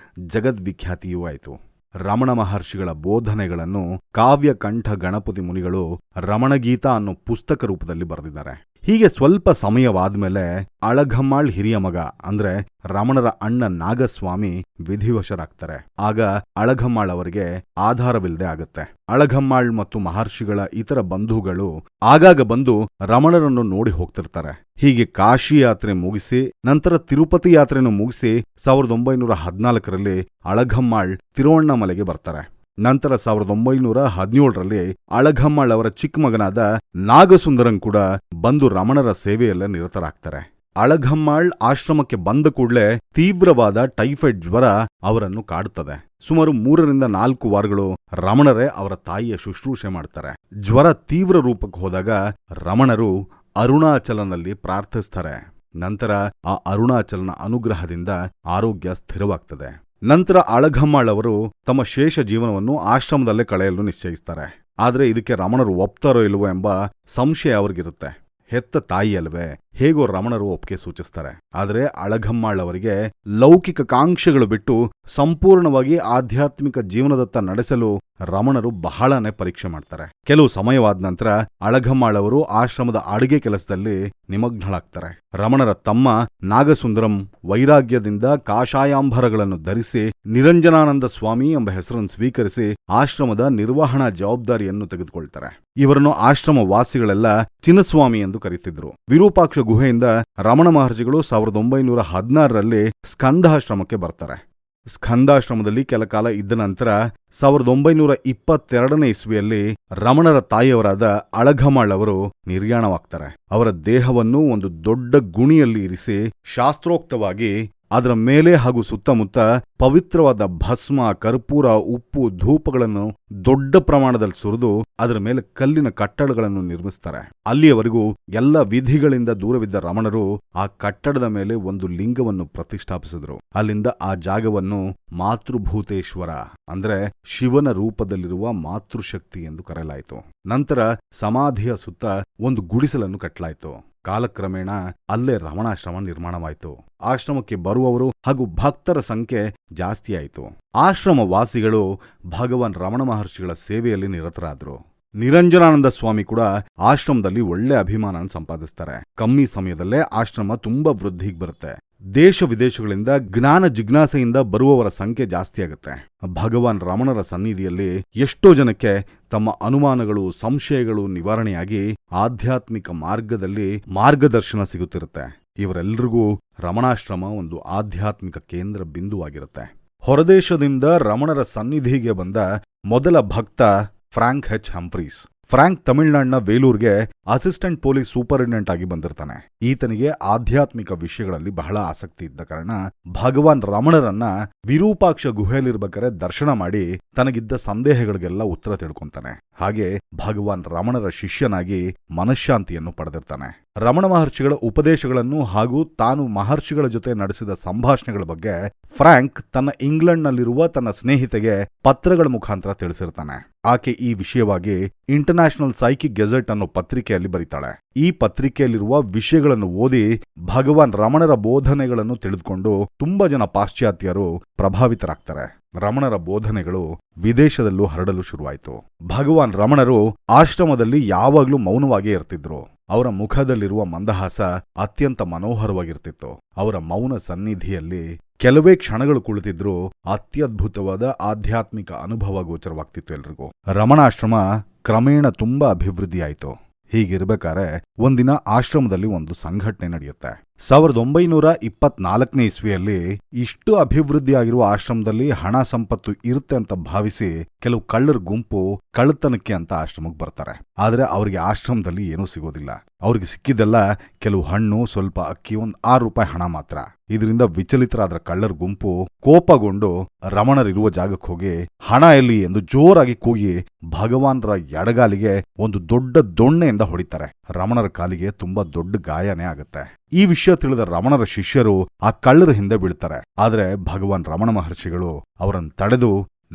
ಜಗದ್ವಿಖ್ಯಾತಿಯೂ ಆಯಿತು. ರಮಣ ಮಹರ್ಷಿಗಳ ಬೋಧನೆಗಳನ್ನು ಕಾವ್ಯಕಂಠ ಗಣಪತಿ ಮುನಿಗಳು ರಮಣಗೀತ ಅನ್ನೋ ಪುಸ್ತಕ ರೂಪದಲ್ಲಿ ಬರೆದಿದ್ದಾರೆ. ಹೀಗೆ ಸ್ವಲ್ಪ ಸಮಯವಾದ್ಮೇಲೆ ಅಳಘಮ್ಮಾಳ್ ಹಿರಿಯ ಮಗ ಅಂದ್ರೆ ರಮಣರ ಅಣ್ಣ ನಾಗಸ್ವಾಮಿ ವಿಧಿವಶರಾಗ್ತಾರೆ. ಆಗ ಅಳಘಮ್ಮಾಳ್ ಅವರಿಗೆ ಆಧಾರವಿಲ್ಲದೆ ಆಗತ್ತೆ. ಅಳಘಮ್ಮಾಳ್ ಮತ್ತು ಮಹರ್ಷಿಗಳ ಇತರ ಬಂಧುಗಳು ಆಗಾಗ ಬಂದು ರಮಣರನ್ನು ನೋಡಿ ಹೋಗ್ತಿರ್ತಾರೆ. ಹೀಗೆ ಕಾಶಿ ಯಾತ್ರೆ ಮುಗಿಸಿ ನಂತರ ತಿರುಪತಿ ಯಾತ್ರೆಯನ್ನು ಮುಗಿಸಿ 1914ರಲ್ಲಿ ಅಳಘಮ್ಮಾಳ್ ತಿರುವಣ್ಣಾಮಲೆಗೆ ಬರ್ತಾರೆ. ನಂತರ 1917ರಲ್ಲಿ ಅಳಘಮ್ಮಾಳ್ ಅವರ ಚಿಕ್ಕ ಮಗನಾದ ನಾಗಸುಂದರಂ ಕೂಡ ಬಂದು ರಮಣರ ಸೇವೆಯಲ್ಲೇ ನಿರತರಾಗ್ತಾರೆ. ಅಳಘಮ್ಮಾಳ್ ಆಶ್ರಮಕ್ಕೆ ಬಂದ ಕೂಡಲೇ ತೀವ್ರವಾದ ಟೈಫಾಯ್ಡ್ ಜ್ವರ ಅವರನ್ನು ಕಾಡುತ್ತದೆ. ಸುಮಾರು 3 ರಿಂದ 4 ವಾರಗಳು ರಮಣರೇ ಅವರ ತಾಯಿಯ ಶುಶ್ರೂಷೆ ಮಾಡ್ತಾರೆ. ಜ್ವರ ತೀವ್ರ ರೂಪಕ್ಕೆ ಹೋದಾಗ ರಮಣರು ಅರುಣಾಚಲನಲ್ಲಿ ಪ್ರಾರ್ಥಿಸ್ತಾರೆ. ನಂತರ ಆ ಅರುಣಾಚಲನ ಅನುಗ್ರಹದಿಂದ ಆರೋಗ್ಯ ಸ್ಥಿರವಾಗ್ತದೆ. ನಂತರ ಅಳಘಮ್ಮಾಳ್ ಅವರು ತಮ್ಮ ಶೇಷ ಜೀವನವನ್ನು ಆಶ್ರಮದಲ್ಲೇ ಕಳೆಯಲು ನಿಶ್ಚಯಿಸ್ತಾರೆ. ಆದರೆ ಇದಕ್ಕೆ ರಮಣರು ಒಪ್ತಾರೋ ಇಲ್ವೋ ಎಂಬ ಸಂಶಯ ಅವ್ರಿಗಿರುತ್ತೆ. ಹೆತ್ತ ತಾಯಿ ಅಲ್ವೇ, ಹೇಗೋ ರಮಣರು ಒಪ್ಪಿಗೆ ಸೂಚಿಸ್ತಾರೆ. ಆದರೆ ಅಳಘಮ್ಮಾಳ್ ಅವರಿಗೆ ಲೌಕಿಕ ಕಾಂಕ್ಷೆಗಳು ಬಿಟ್ಟು ಸಂಪೂರ್ಣವಾಗಿ ಆಧ್ಯಾತ್ಮಿಕ ಜೀವನದತ್ತ ನಡೆಸಲು ರಮಣರು ಬಹಳನೇ ಪರೀಕ್ಷೆ ಮಾಡ್ತಾರೆ. ಕೆಲವು ಸಮಯವಾದ ನಂತರ ಅಳಘಮ್ಮಾಳ್ ಅವರು ಆಶ್ರಮದ ಅಡುಗೆ ಕೆಲಸದಲ್ಲಿ ನಿಮಗ್ನಳಾಗ್ತಾರೆ. ರಮಣರ ತಮ್ಮ ನಾಗಸುಂದರಂ ವೈರಾಗ್ಯದಿಂದ ಕಾಷಾಯಾಂಬರಗಳನ್ನು ಧರಿಸಿ ನಿರಂಜನಾನಂದ ಸ್ವಾಮಿ ಎಂಬ ಹೆಸರನ್ನು ಸ್ವೀಕರಿಸಿ ಆಶ್ರಮದ ನಿರ್ವಹಣಾ ಜವಾಬ್ದಾರಿಯನ್ನು ತೆಗೆದುಕೊಳ್ತಾರೆ. ಇವರನ್ನು ಆಶ್ರಮ ವಾಸಿಗಳೆಲ್ಲ ಚಿನ್ನಸ್ವಾಮಿ ಎಂದು ಕರೀತಿದ್ರು. ವಿರೂಪಾಕ್ಷ ಗುಹೆಯಿಂದ ರಮಣ ಮಹರ್ಷಿಗಳು 1916ರಲ್ಲಿ ಸ್ಕಂದಾಶ್ರಮಕ್ಕೆ ಬರ್ತಾರೆ. ಸ್ಕಂದಾಶ್ರಮದಲ್ಲಿ ಕೆಲ ಕಾಲ ಇದ್ದ ನಂತರ 1922ನೇ ಇಸ್ವಿಯಲ್ಲಿ ರಮಣರ ತಾಯಿಯವರಾದ ಅಳಘಮ್ಮಾಳ್ ಅವರು ನಿರ್ಯಾಣವಾಗ್ತಾರೆ. ಅವರ ದೇಹವನ್ನು ಒಂದು ದೊಡ್ಡ ಗುಣಿಯಲ್ಲಿ ಇರಿಸಿ ಶಾಸ್ತ್ರೋಕ್ತವಾಗಿ ಅದರ ಮೇಲೆ ಹಾಗೂ ಸುತ್ತಮುತ್ತ ಪವಿತ್ರವಾದ ಭಸ್ಮ, ಕರ್ಪೂರ, ಉಪ್ಪು, ಧೂಪಗಳನ್ನು ದೊಡ್ಡ ಪ್ರಮಾಣದಲ್ಲಿ ಸುರಿದು ಅದರ ಮೇಲೆ ಕಲ್ಲಿನ ಕಟ್ಟಡಗಳನ್ನು ನಿರ್ಮಿಸ್ತಾರೆ. ಅಲ್ಲಿಯವರೆಗೂ ಎಲ್ಲ ವಿಧಿಗಳಿಂದ ದೂರವಿದ್ದ ರಮಣರು ಆ ಕಟ್ಟಡದ ಮೇಲೆ ಒಂದು ಲಿಂಗವನ್ನು ಪ್ರತಿಷ್ಠಾಪಿಸಿದ್ರು. ಅಲ್ಲಿಂದ ಆ ಜಾಗವನ್ನು ಮಾತೃಭೂತೇಶ್ವರ ಅಂದ್ರೆ ಶಿವನ ರೂಪದಲ್ಲಿರುವ ಮಾತೃಶಕ್ತಿ ಎಂದು ಕರೆಯಲಾಯಿತು. ನಂತರ ಸಮಾಧಿಯ ಸುತ್ತ ಒಂದು ಗುಡಿಸಲನ್ನು ಕಟ್ಟಲಾಯಿತು. ಕಾಲಕ್ರಮೇಣ ಅಲ್ಲೇ ರಮಣಾಶ್ರಮ ನಿರ್ಮಾಣವಾಯಿತು. ಆಶ್ರಮಕ್ಕೆ ಬರುವವರು ಹಾಗೂ ಭಕ್ತರ ಸಂಖ್ಯೆ ಜಾಸ್ತಿಯಾಯಿತು. ಆಶ್ರಮ ವಾಸಿಗಳು ಭಗವಾನ್ ರಮಣ ಮಹರ್ಷಿಗಳ ಸೇವೆಯಲ್ಲಿ ನಿರತರಾದರು. ನಿರಂಜನಾನಂದ ಸ್ವಾಮಿ ಕೂಡ ಆಶ್ರಮದಲ್ಲಿ ಒಳ್ಳೆ ಅಭಿಮಾನ ಸಂಪಾದಿಸ್ತಾರೆ. ಕಮ್ಮಿ ಸಮಯದಲ್ಲೇ ಆಶ್ರಮ ತುಂಬಾ ವೃದ್ಧಿಗೆ ಬರುತ್ತೆ. ದೇಶ ವಿದೇಶಗಳಿಂದ ಜ್ಞಾನ ಜಿಜ್ಞಾಸೆಯಿಂದ ಬರುವವರ ಸಂಖ್ಯೆ ಜಾಸ್ತಿಯಾಗುತ್ತೆ. ಭಗವಾನ್ ರಮಣರ ಸನ್ನಿಧಿಯಲ್ಲಿ ಎಷ್ಟೋ ಜನಕ್ಕೆ ತಮ್ಮ ಅನುಮಾನಗಳು, ಸಂಶಯಗಳು ನಿವಾರಣೆಯಾಗಿ ಆಧ್ಯಾತ್ಮಿಕ ಮಾರ್ಗದಲ್ಲಿ ಮಾರ್ಗದರ್ಶನ ಸಿಗುತ್ತಿರುತ್ತೆ. ಇವರೆಲ್ಲರಿಗೂ ರಮಣಾಶ್ರಮ ಒಂದು ಆಧ್ಯಾತ್ಮಿಕ ಕೇಂದ್ರ ಬಿಂದುವಾಗಿರುತ್ತೆ. ಹೊರದೇಶದಿಂದ ರಮಣರ ಸನ್ನಿಧಿಗೆ ಬಂದ ಮೊದಲ ಭಕ್ತ ಫ್ರಾಂಕ್ ಎಚ್ ಹಂಫ್ರೀಸ್. ಫ್ರಾಂಕ್ ತಮಿಳುನಾಡಿನ ವೇಲೂರ್ಗೆ ಅಸಿಸ್ಟೆಂಟ್ ಪೊಲೀಸ್ ಸೂಪರಿಂಟೆಂಡೆಂಟ್ ಆಗಿ ಬಂದಿರ್ತಾನೆ. ಈತನಿಗೆ ಆಧ್ಯಾತ್ಮಿಕ ವಿಷಯಗಳಲ್ಲಿ ಬಹಳ ಆಸಕ್ತಿ ಇದ್ದ ಕಾರಣ ಭಗವಾನ್ ರಮಣರನ್ನ ವಿರೂಪಾಕ್ಷ ಗುಹೆಯಲ್ಲಿರ್ಬೇಕಾದ್ರೆ ದರ್ಶನ ಮಾಡಿ ತನಗಿದ್ದ ಸಂದೇಹಗಳಿಗೆಲ್ಲ ಉತ್ತರ ತಿಳ್ಕೊಂತಾನೆ. ಹಾಗೆ ಭಗವಾನ್ ರಮಣರ ಶಿಷ್ಯನಾಗಿ ಮನಃಶಾಂತಿಯನ್ನು ಪಡೆದಿರ್ತಾನೆ. ರಮಣ ಮಹರ್ಷಿಗಳ ಉಪದೇಶಗಳನ್ನು ಹಾಗೂ ತಾನು ಮಹರ್ಷಿಗಳ ಜೊತೆ ನಡೆಸಿದ ಸಂಭಾಷಣೆಗಳ ಬಗ್ಗೆ ಫ್ರಾಂಕ್ ತನ್ನ ಇಂಗ್ಲೆಂಡ್ನಲ್ಲಿರುವ ತನ್ನ ಸ್ನೇಹಿತೆಗೆ ಪತ್ರಗಳ ಮುಖಾಂತರ ತಿಳಿಸಿರ್ತಾನೆ. ಆಕೆ ಈ ವಿಷಯವಾಗಿ ಇಂಟರ್ನ್ಯಾಷನಲ್ ಸೈಕಿಕ್ ಗೆಜೆಟ್ ಅನ್ನೋ ಪತ್ರಿಕೆಯಲ್ಲಿ ಬರೀತಾಳೆ. ಈ ಪತ್ರಿಕೆಯಲ್ಲಿರುವ ವಿಷಯಗಳನ್ನು ಓದಿ ಭಗವಾನ್ ರಮಣರ ಬೋಧನೆಗಳನ್ನು ತಿಳಿದುಕೊಂಡು ತುಂಬಾ ಜನ ಪಾಶ್ಚಾತ್ಯರು ಪ್ರಭಾವಿತರಾಗ್ತಾರೆ. ರಮಣರ ಬೋಧನೆಗಳು ವಿದೇಶದಲ್ಲೂ ಹರಡಲು ಶುರುವಾಯಿತು. ಭಗವಾನ್ ರಮಣರು ಆಶ್ರಮದಲ್ಲಿ ಯಾವಾಗ್ಲೂ ಮೌನವಾಗೇ ಇರ್ತಿದ್ರು. ಅವರ ಮುಖದಲ್ಲಿರುವ ಮಂದಹಾಸ ಅತ್ಯಂತ ಮನೋಹರವಾಗಿರ್ತಿತ್ತು. ಅವರ ಮೌನ ಸನ್ನಿಧಿಯಲ್ಲಿ ಕೆಲವೇ ಕ್ಷಣಗಳು ಕುಳಿತಿದ್ರು ಅತ್ಯದ್ಭುತವಾದ ಆಧ್ಯಾತ್ಮಿಕ ಅನುಭವ ಗೋಚರವಾಗ್ತಿತ್ತು ಎಲ್ರಿಗೂ. ರಮಣಾಶ್ರಮ ಕ್ರಮೇಣ ತುಂಬಾ ಅಭಿವೃದ್ಧಿಯಾಯಿತು. ಹೀಗಿರ್ಬೇಕಾದ್ರೆ ಒಂದಿನ ಆಶ್ರಮದಲ್ಲಿ ಒಂದು ಸಂಘಟನೆ ನಡೆಯುತ್ತೆ. 1924ನೇ ಇಸ್ವಿಯಲ್ಲಿ ಇಷ್ಟು ಅಭಿವೃದ್ಧಿಯಾಗಿರುವ ಆಶ್ರಮದಲ್ಲಿ ಹಣ ಸಂಪತ್ತು ಇರುತ್ತೆ ಅಂತ ಭಾವಿಸಿ ಕೆಲವು ಕಳ್ಳರ ಗುಂಪು ಕಳ್ಳತನಕ್ಕೆ ಅಂತ ಆಶ್ರಮಕ್ಕೆ ಬರ್ತಾರೆ. ಆದ್ರೆ ಅವರಿಗೆ ಆಶ್ರಮದಲ್ಲಿ ಏನೂ ಸಿಗೋದಿಲ್ಲ. ಅವ್ರಿಗೆ ಸಿಕ್ಕಿದ್ದೆಲ್ಲ ಕೆಲವು ಹಣ್ಣು, ಸ್ವಲ್ಪ ಅಕ್ಕಿ, ಒಂದು ₹6 ಹಣ ಮಾತ್ರ. ಇದರಿಂದ ವಿಚಲಿತರಾದ ಕಳ್ಳರ ಗುಂಪು ಕೋಪಗೊಂಡು ರಮಣರಿರುವ ಜಾಗಕ್ಕೆ ಹೋಗಿ ಹಣ ಎಲ್ಲಿ ಎಂದು ಜೋರಾಗಿ ಕೂಗಿ ಭಗವಾನ್ರ ಎಡಗಾಲಿಗೆ ಒಂದು ದೊಡ್ಡ ದೊಣ್ಣೆಯಿಂದ ಹೊಡಿತಾರೆ. ರಮಣರ ಕಾಲಿಗೆ ತುಂಬಾ ದೊಡ್ಡ ಗಾಯನೇ ಆಗುತ್ತೆ. ಈ ವಿಷಯ ತಿಳಿದ ರಮಣರ ಶಿಷ್ಯರು ಆ ಕಳ್ಳರ ಹಿಂದೆ ಬೀಳ್ತಾರೆ. ಆದ್ರೆ ಭಗವಾನ್ ರಮಣ ಮಹರ್ಷಿಗಳು ಅವರನ್ನು ತಡೆದು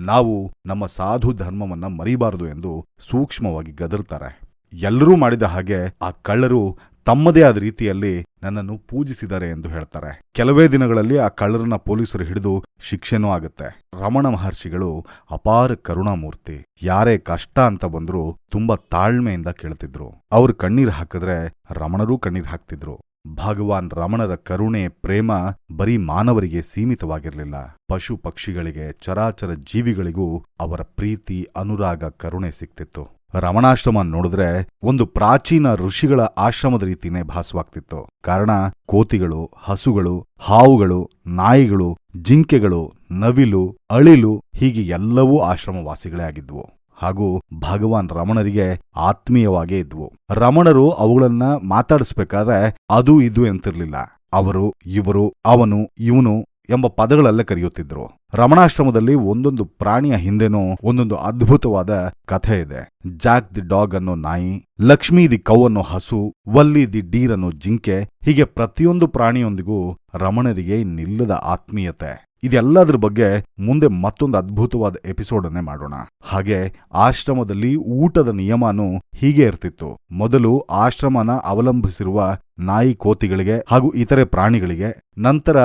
ನಾವು ನಮ್ಮ ಸಾಧು ಧರ್ಮವನ್ನ ಮರಿಬಾರದು ಎಂದು ಸೂಕ್ಷ್ಮವಾಗಿ ಗದರ್ತಾರೆ. ಎಲ್ಲರೂ ಮಾಡಿದ ಹಾಗೆ ಆ ಕಳ್ಳರು ತಮ್ಮದೇ ಆದ ರೀತಿಯಲ್ಲಿ ನನ್ನನ್ನು ಪೂಜಿಸಿದ್ದಾರೆ ಎಂದು ಹೇಳ್ತಾರೆ. ಕೆಲವೇ ದಿನಗಳಲ್ಲಿ ಆ ಕಳ್ಳರನ್ನ ಪೊಲೀಸರು ಹಿಡಿದು ಶಿಕ್ಷೆನೂ ಆಗುತ್ತೆ. ರಮಣ ಮಹರ್ಷಿಗಳು ಅಪಾರ ಕರುಣಾಮೂರ್ತಿ. ಯಾರೇ ಕಷ್ಟ ಅಂತ ಬಂದ್ರೂ ತುಂಬಾ ತಾಳ್ಮೆಯಿಂದ ಕೇಳ್ತಿದ್ರು. ಅವ್ರು ಕಣ್ಣೀರ್ ಹಾಕಿದ್ರೆ ರಮಣರೂ ಕಣ್ಣೀರ್ ಹಾಕ್ತಿದ್ರು. ಭಗವಾನ್ ರಮಣರ ಕರುಣೆ, ಪ್ರೇಮ ಬರೀ ಮಾನವರಿಗೆ ಸೀಮಿತವಾಗಿರಲಿಲ್ಲ. ಪಶು ಪಕ್ಷಿಗಳಿಗೆ, ಚರಾಚರ ಜೀವಿಗಳಿಗೂ ಅವರ ಪ್ರೀತಿ, ಅನುರಾಗ, ಕರುಣೆ ಸಿಕ್ತಿತ್ತು. ರಮಣಾಶ್ರಮ ನೋಡಿದ್ರೆ ಒಂದು ಪ್ರಾಚೀನ ಋಷಿಗಳ ಆಶ್ರಮದ ರೀತಿನೇ ಭಾಸವಾಗ್ತಿತ್ತು. ಕಾರಣ ಕೋತಿಗಳು, ಹಸುಗಳು, ಹಾವುಗಳು, ನಾಯಿಗಳು, ಜಿಂಕೆಗಳು, ನವಿಲು, ಅಳಿಲು ಹೀಗೆ ಎಲ್ಲವೂ ಆಶ್ರಮವಾಸಿಗಳೇ ಆಗಿದ್ವು. ಹಾಗೂ ಭಗವಾನ್ ರಮಣರಿಗೆ ಆತ್ಮೀಯವಾಗೇ ಇದ್ವು. ರಮಣರು ಅವುಗಳನ್ನ ಮಾತಾಡಿಸ್ಬೇಕಾದ್ರೆ ಅದು ಇದು ಎಂತಿರ್ಲಿಲ್ಲ. ಅವರು, ಇವರು, ಅವನು, ಇವನು ಎಂಬ ಪದಗಳಲ್ಲೇ ಕರೆಯುತ್ತಿದ್ರು. ರಮಣಾಶ್ರಮದಲ್ಲಿ ಒಂದೊಂದು ಪ್ರಾಣಿಯ ಹಿಂದೆನೂ ಒಂದೊಂದು ಅದ್ಭುತವಾದ ಕಥೆ ಇದೆ. ಜಾಕ್ ದಿ ಡಾಗ್ ಅನ್ನೋ ನಾಯಿ, ಲಕ್ಷ್ಮೀ ದಿ ಕೌ ಅನ್ನೋ ಹಸು, ವಲ್ಲಿ ದಿ ಡೀರ್ ಅನ್ನೋ ಜಿಂಕೆ, ಹೀಗೆ ಪ್ರತಿಯೊಂದು ಪ್ರಾಣಿಯೊಂದಿಗೂ ರಮಣರಿಗೆ ನಿಲ್ಲದ ಆತ್ಮೀಯತೆ. ಇದೆಲ್ಲದ್ರ ಬಗ್ಗೆ ಮುಂದೆ ಮತ್ತೊಂದು ಅದ್ಭುತವಾದ ಎಪಿಸೋಡನ್ನೇ ಮಾಡೋಣ. ಹಾಗೆ ಆಶ್ರಮದಲ್ಲಿ ಊಟದ ನಿಯಮನೂ ಹೀಗೆ ಇರ್ತಿತ್ತು. ಮೊದಲು ಆಶ್ರಮನ ಅವಲಂಬಿಸಿರುವ ನಾಯಿ ಕೋತಿಗಳಿಗೆ ಹಾಗೂ ಇತರೆ ಪ್ರಾಣಿಗಳಿಗೆ, ನಂತರ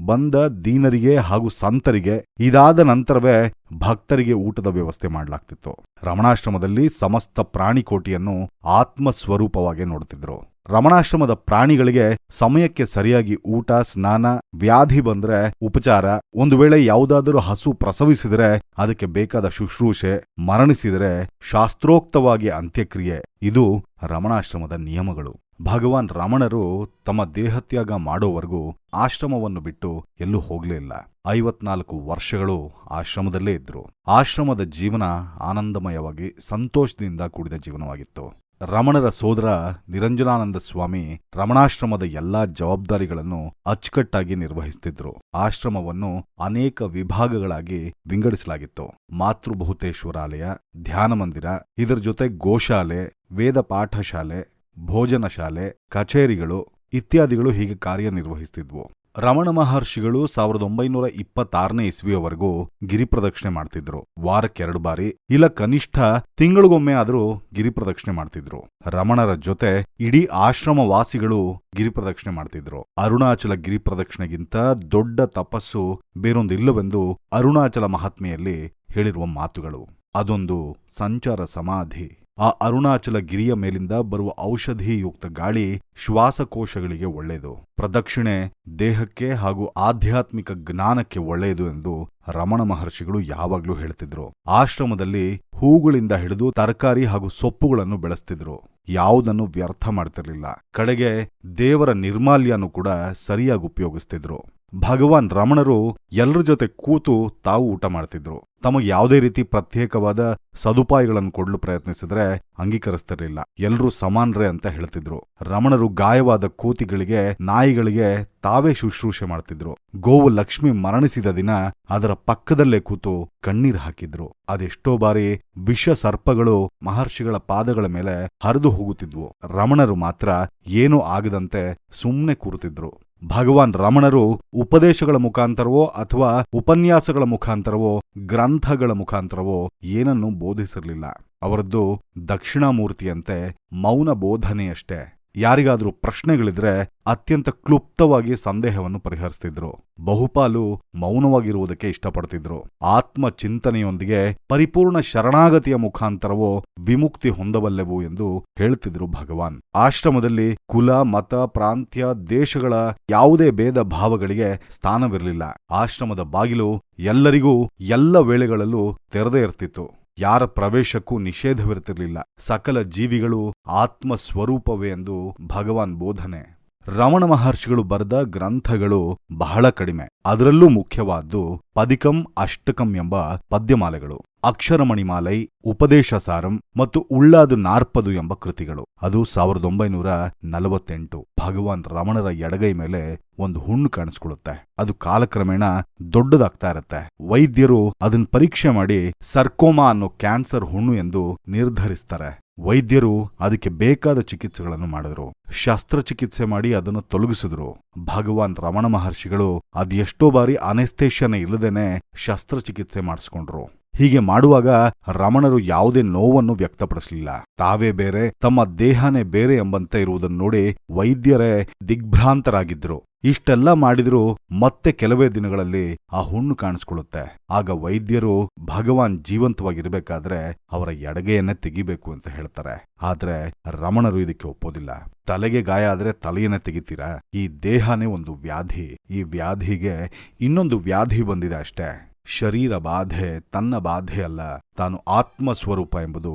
ಬಂದ ದೀನರಿಗೆ ಹಾಗೂ ಸಂತರಿಗೆ, ಇದಾದ ನಂತರವೇ ಭಕ್ತರಿಗೆ ಊಟದ ವ್ಯವಸ್ಥೆ ಮಾಡಲಾಗ್ತಿತ್ತು. ರಮಣಾಶ್ರಮದಲ್ಲಿ ಸಮಸ್ತ ಪ್ರಾಣಿಕೋಟಿಯನ್ನು ಆತ್ಮಸ್ವರೂಪವಾಗಿ ನೋಡ್ತಿದ್ರು. ರಮಣಾಶ್ರಮದ ಪ್ರಾಣಿಗಳಿಗೆ ಸಮಯಕ್ಕೆ ಸರಿಯಾಗಿ ಊಟ, ಸ್ನಾನ, ವ್ಯಾಧಿ ಬಂದ್ರೆ ಉಪಚಾರ, ಒಂದು ವೇಳೆ ಯಾವುದಾದರೂ ಹಸು ಪ್ರಸವಿಸಿದರೆ ಅದಕ್ಕೆ ಬೇಕಾದ ಶುಶ್ರೂಷೆ, ಮರಣಿಸಿದರೆ ಶಾಸ್ತ್ರೋಕ್ತವಾಗಿ ಅಂತ್ಯಕ್ರಿಯೆ, ಇದು ರಮಣಾಶ್ರಮದ ನಿಯಮಗಳು. ಭಗವಾನ್ ರಮಣರು ತಮ್ಮ ದೇಹತ್ಯಾಗ ಮಾಡೋವರೆಗೂ ಆಶ್ರಮವನ್ನು ಬಿಟ್ಟು ಎಲ್ಲೂ ಹೋಗ್ಲೇ ಇಲ್ಲ. 54 ವರ್ಷಗಳು ಆಶ್ರಮದಲ್ಲೇ ಇದ್ರು. ಆಶ್ರಮದ ಜೀವನ ಆನಂದಮಯವಾಗಿ ಸಂತೋಷದಿಂದ ಕೂಡಿದ ಜೀವನವಾಗಿತ್ತು. ರಮಣರ ಸೋದರ ನಿರಂಜನಾನಂದ ಸ್ವಾಮಿ ರಮಣಾಶ್ರಮದ ಎಲ್ಲಾ ಜವಾಬ್ದಾರಿಗಳನ್ನು ಅಚ್ಚುಕಟ್ಟಾಗಿ ನಿರ್ವಹಿಸುತ್ತಿದ್ರು. ಆಶ್ರಮವನ್ನು ಅನೇಕ ವಿಭಾಗಗಳಾಗಿ ವಿಂಗಡಿಸಲಾಗಿತ್ತು. ಮಾತೃಬಹುತೇಶ್ವರಾಲಯ, ಧ್ಯಾನ ಮಂದಿರ, ಇದರ ಜೊತೆ ಗೋಶಾಲೆ, ವೇದ ಪಾಠಶಾಲೆ, ಭೋಜನ ಶಾಲೆ, ಕಚೇರಿಗಳು ಇತ್ಯಾದಿಗಳು ಹೀಗೆ ಕಾರ್ಯನಿರ್ವಹಿಸುತ್ತಿದ್ವು. ರಮಣ ಮಹರ್ಷಿಗಳು 1926ನೇ ಇಸ್ವಿಯವರೆಗೂ ಗಿರಿಪ್ರದಕ್ಷಿಣೆ ಮಾಡ್ತಿದ್ರು. ವಾರಕ್ಕೆ 2 ಬಾರಿ, ಇಲ್ಲ ಕನಿಷ್ಠ ತಿಂಗಳಿಗೊಮ್ಮೆ ಆದರೂ ಗಿರಿಪ್ರದಕ್ಷಿಣೆ ಮಾಡ್ತಿದ್ರು. ರಮಣರ ಜೊತೆ ಇಡೀ ಆಶ್ರಮವಾಸಿಗಳು ಗಿರಿಪ್ರದಕ್ಷಿಣೆ ಮಾಡ್ತಿದ್ರು. ಅರುಣಾಚಲ ಗಿರಿಪ್ರದಕ್ಷಿಣೆಗಿಂತ ದೊಡ್ಡ ತಪಸ್ಸು ಬೇರೊಂದಿಲ್ಲವೆಂದು ಅರುಣಾಚಲ ಮಹಾತ್ಮೆಯಲ್ಲಿ ಹೇಳಿರುವ ಮಾತುಗಳು. ಅದೊಂದು ಸಂಚಾರ ಸಮಾಧಿ. ಆ ಅರುಣಾಚಲ ಗಿರಿಯ ಮೇಲಿಂದ ಬರುವ ಔಷಧಿಯುಕ್ತ ಗಾಳಿ ಶ್ವಾಸಕೋಶಗಳಿಗೆ ಒಳ್ಳೆಯದು. ಪ್ರದಕ್ಷಿಣೆ ದೇಹಕ್ಕೆ ಹಾಗೂ ಆಧ್ಯಾತ್ಮಿಕ ಜ್ಞಾನಕ್ಕೆ ಒಳ್ಳೆಯದು ಎಂದು ರಮಣ ಮಹರ್ಷಿಗಳು ಯಾವಾಗ್ಲೂ ಹೇಳ್ತಿದ್ರು. ಆಶ್ರಮದಲ್ಲಿ ಹೂಗಳಿಂದ ಹಿಡಿದು ತರಕಾರಿ ಹಾಗೂ ಸೊಪ್ಪುಗಳನ್ನು ಬೆಳೆಸ್ತಿದ್ರು. ಯಾವುದನ್ನು ವ್ಯರ್ಥ ಮಾಡ್ತಿರ್ಲಿಲ್ಲ. ಕಡೆಗೆ ದೇವರ ನಿರ್ಮಾಲ್ಯನೂ ಕೂಡ ಸರಿಯಾಗಿ ಉಪಯೋಗಿಸ್ತಿದ್ರು. ಭಗವಾನ್ ರಮಣರು ಎಲ್ಲರ ಜೊತೆ ಕೂತು ತಾವು ಊಟ ಮಾಡ್ತಿದ್ರು. ತಮಗೆ ಯಾವುದೇ ರೀತಿ ಪ್ರತ್ಯೇಕವಾದ ಸದುಪಾಯಗಳನ್ನು ಕೊಡಲು ಪ್ರಯತ್ನಿಸಿದ್ರೆ ಅಂಗೀಕರಿಸ್ತಿರ್ಲಿಲ್ಲ. ಎಲ್ಲರೂ ಸಮಾನರೇ ಅಂತ ಹೇಳ್ತಿದ್ರು. ರಮಣರು ಗಾಯವಾದ ಕೋತಿಗಳಿಗೆ, ನಾಯಿಗಳಿಗೆ ತಾವೇ ಶುಶ್ರೂಷೆ ಮಾಡ್ತಿದ್ರು. ಗೋವು ಲಕ್ಷ್ಮಿ ಮರಣಿಸಿದ ದಿನ ಅದರ ಪಕ್ಕದಲ್ಲೇ ಕೂತು ಕಣ್ಣೀರ್ ಹಾಕಿದ್ರು. ಅದೆಷ್ಟೋ ಬಾರಿ ವಿಷ ಸರ್ಪಗಳು ಮಹರ್ಷಿಗಳ ಪಾದಗಳ ಮೇಲೆ ಹರಿದು ಹೋಗುತ್ತಿದ್ವು. ರಮಣರು ಮಾತ್ರ ಏನೂ ಆಗದಂತೆ ಸುಮ್ಮನೆ ಕೂರುತ್ತಿದ್ರು. ಭಗವಾನ್ ರಮಣರು ಉಪದೇಶಗಳ ಮುಖಾಂತರವೋ ಅಥವಾ ಉಪನ್ಯಾಸಗಳ ಮುಖಾಂತರವೋ ಗ್ರಂಥಗಳ ಮುಖಾಂತರವೋ ಏನನ್ನೂ ಬೋಧಿಸಿರಲಿಲ್ಲ. ಅವರದ್ದು ದಕ್ಷಿಣಾಮೂರ್ತಿಯಂತೆ ಮೌನ ಬೋಧನೆಯಷ್ಟೇ. ಯಾರಿಗಾದ್ರೂ ಪ್ರಶ್ನೆಗಳಿದ್ರೆ ಅತ್ಯಂತ ಕ್ಲುಪ್ತವಾಗಿ ಸಂದೇಹವನ್ನು ಪರಿಹರಿಸ್ತಿದ್ರು. ಬಹುಪಾಲು ಮೌನವಾಗಿರುವುದಕ್ಕೆ ಇಷ್ಟಪಡ್ತಿದ್ರು. ಆತ್ಮ ಚಿಂತನೆಯೊಂದಿಗೆ ಪರಿಪೂರ್ಣ ಶರಣಾಗತಿಯ ಮುಖಾಂತರವೋ ವಿಮುಕ್ತಿ ಹೊಂದಬಲ್ಲೆವು ಎಂದು ಹೇಳ್ತಿದ್ರು ಭಗವಾನ್. ಆಶ್ರಮದಲ್ಲಿ ಕುಲ, ಮತ, ಪ್ರಾಂತ್ಯ, ದೇಶಗಳ ಯಾವುದೇ ಭೇದ ಭಾವಗಳಿಗೆ ಸ್ಥಾನವಿರಲಿಲ್ಲ. ಆಶ್ರಮದ ಬಾಗಿಲು ಎಲ್ಲರಿಗೂ ಎಲ್ಲ ವೇಳೆಗಳಲ್ಲೂ ತೆರೆದೇ ಇರ್ತಿತ್ತು. ಯಾರ ಪ್ರವೇಶಕ್ಕೂ ನಿಷೇಧವಿರ್ತಿರ್ಲಿಲ್ಲ. ಸಕಲ ಜೀವಿಗಳು ಆತ್ಮ ಸ್ವರೂಪವೇ ಎಂದು ಭಗವಾನ್ ಬೋಧನೆ. ರಮಣ ಮಹರ್ಷಿಗಳು ಬರೆದ ಗ್ರಂಥಗಳು ಬಹಳ ಕಡಿಮೆ. ಅದರಲ್ಲೂ ಮುಖ್ಯವಾದ್ದು ಪದಿಕಂ ಅಷ್ಟಕಂ ಎಂಬ ಪದ್ಯಮಾಲೆಗಳು, ಅಕ್ಷರಮಣಿಮಾಲೈ, ಉಪದೇಶಸಾರಂ ಮತ್ತು ಉಳ್ಳಾದು ನಾರ್ಪದು ಎಂಬ ಕೃತಿಗಳು. ಅದು 1948. ಭಗವಾನ್ ರಮಣರ ಎಡಗೈ ಮೇಲೆ ಒಂದು ಹುಣ್ಣು ಕಾಣಿಸ್ಕೊಳ್ಳುತ್ತೆ. ಅದು ಕಾಲಕ್ರಮೇಣ ದೊಡ್ಡದಾಗ್ತಾ ಇರತ್ತೆ. ವೈದ್ಯರು ಅದನ್ನ ಪರೀಕ್ಷೆ ಮಾಡಿ ಸರ್ಕೋಮಾ ಅನ್ನೋ ಕ್ಯಾನ್ಸರ್ ಹುಣ್ಣು ಎಂದು ನಿರ್ಧರಿಸ್ತಾರೆ. ವೈದ್ಯರು ಅದಕ್ಕೆ ಬೇಕಾದ ಚಿಕಿತ್ಸೆಗಳನ್ನು ಮಾಡಿದ್ರು. ಶಸ್ತ್ರಚಿಕಿತ್ಸೆ ಮಾಡಿ ಅದನ್ನು ತೊಲಗಿಸಿದ್ರು. ಭಗವಾನ್ ರಮಣ ಮಹರ್ಷಿಗಳು ಅದೆಷ್ಟೋ ಬಾರಿ ಅನೆಸ್ಥೇಷಿಯಾನೇ ಇಲ್ಲದೇನೆ ಶಸ್ತ್ರಚಿಕಿತ್ಸೆ ಮಾಡಿಸ್ಕೊಂಡ್ರು. ಹೀಗೆ ಮಾಡುವಾಗ ರಮಣರು ಯಾವುದೇ ನೋವನ್ನು ವ್ಯಕ್ತಪಡಿಸಲಿಲ್ಲ. ತಾವೇ ಬೇರೆ, ತಮ್ಮ ದೇಹನೇ ಬೇರೆ ಎಂಬಂತೆ ಇರುವುದನ್ನು ನೋಡಿ ವೈದ್ಯರೇ ದಿಗ್ಭ್ರಾಂತರಾಗಿದ್ರು. ಇಷ್ಟೆಲ್ಲ ಮಾಡಿದ್ರೂ ಮತ್ತೆ ಕೆಲವೇ ದಿನಗಳಲ್ಲಿ ಆ ಹುಣ್ಣು ಕಾಣಿಸ್ಕೊಳ್ಳುತ್ತೆ. ಆಗ ವೈದ್ಯರು ಭಗವಾನ್ ಜೀವಂತವಾಗಿರ್ಬೇಕಾದ್ರೆ ಅವರ ಎಡಗೆಯನ್ನೇ ತೆಗಿಬೇಕು ಅಂತ ಹೇಳ್ತಾರೆ. ಆದ್ರೆ ರಮಣರು ಇದಕ್ಕೆ ಒಪ್ಪೋದಿಲ್ಲ. ತಲೆಗೆ ಗಾಯ ಆದ್ರೆ ತಲೆಯನ್ನೇ ತೆಗಿತೀರಾ? ಈ ದೇಹನೇ ಒಂದು ವ್ಯಾಧಿ. ಈ ವ್ಯಾಧಿಗೆ ಇನ್ನೊಂದು ವ್ಯಾಧಿ ಬಂದಿದೆ ಅಷ್ಟೇ. ಶರೀರ ಬಾಧೆ ತನ್ನ ಬಾಧೆ ಅಲ್ಲ, ತಾನು ಆತ್ಮಸ್ವರೂಪ ಎಂಬುದು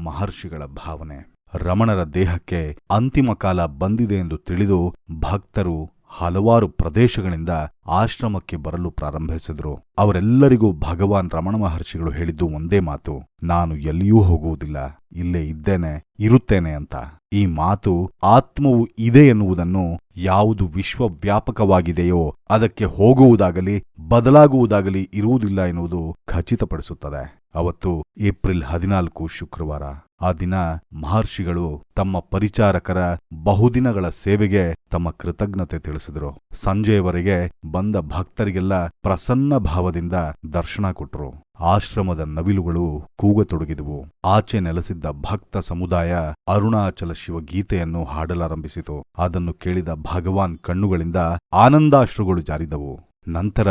ಮಹರ್ಷಿಗಳ ಭಾವನೆ. ರಮಣರ ದೇಹಕ್ಕೆ ಅಂತಿಮ ಕಾಲ ಬಂದಿದೆ ಎಂದು ತಿಳಿದು ಭಕ್ತರು ಹಲವಾರು ಪ್ರದೇಶಗಳಿಂದ ಆಶ್ರಮಕ್ಕೆ ಬರಲು ಪ್ರಾರಂಭಿಸಿದ್ರು. ಅವರೆಲ್ಲರಿಗೂ ಭಗವಾನ್ ರಮಣ ಮಹರ್ಷಿಗಳು ಹೇಳಿದ್ದು ಒಂದೇ ಮಾತು: ನಾನು ಎಲ್ಲಿಯೂ ಹೋಗುವುದಿಲ್ಲ, ಇಲ್ಲೇ ಇದ್ದೇನೆ, ಇರುತ್ತೇನೆ ಅಂತ. ಈ ಮಾತು ಆತ್ಮವು ಇದೆ ಎನ್ನುವುದನ್ನು, ಯಾವುದು ವಿಶ್ವವ್ಯಾಪಕವಾಗಿದೆಯೋ ಅದಕ್ಕೆ ಹೋಗುವುದಾಗಲಿ ಬದಲಾಗುವುದಾಗಲಿ ಇರುವುದಿಲ್ಲ ಎನ್ನುವುದು ಖಚಿತಪಡಿಸುತ್ತದೆ. ಅವತ್ತು ಏಪ್ರಿಲ್ 14 ಶುಕ್ರವಾರ. ಆ ದಿನ ಮಹರ್ಷಿಗಳು ತಮ್ಮ ಪರಿಚಾರಕರ ಬಹುದಿನಗಳ ಸೇವೆಗೆ ತಮ್ಮ ಕೃತಜ್ಞತೆ ತಿಳಿಸಿದರು. ಸಂಜೆಯವರೆಗೆ ಬಂದ ಭಕ್ತರಿಗೆಲ್ಲ ಪ್ರಸನ್ನ ಭಾವದಿಂದ ದರ್ಶನ ಕೊಟ್ಟರು. ಆಶ್ರಮದ ನವಿಲುಗಳು ಕೂಗತೊಡಗಿದವು. ಆಚೆ ನೆಲೆಸಿದ್ದ ಭಕ್ತ ಸಮುದಾಯ ಅರುಣಾಚಲ ಶಿವ ಗೀತೆಯನ್ನು ಹಾಡಲಾರಂಭಿಸಿತು. ಅದನ್ನು ಕೇಳಿದ ಭಗವಾನ್ ಕಣ್ಣುಗಳಿಂದ ಆನಂದಾಶ್ರುಗಳು ಜಾರಿದವು. ನಂತರ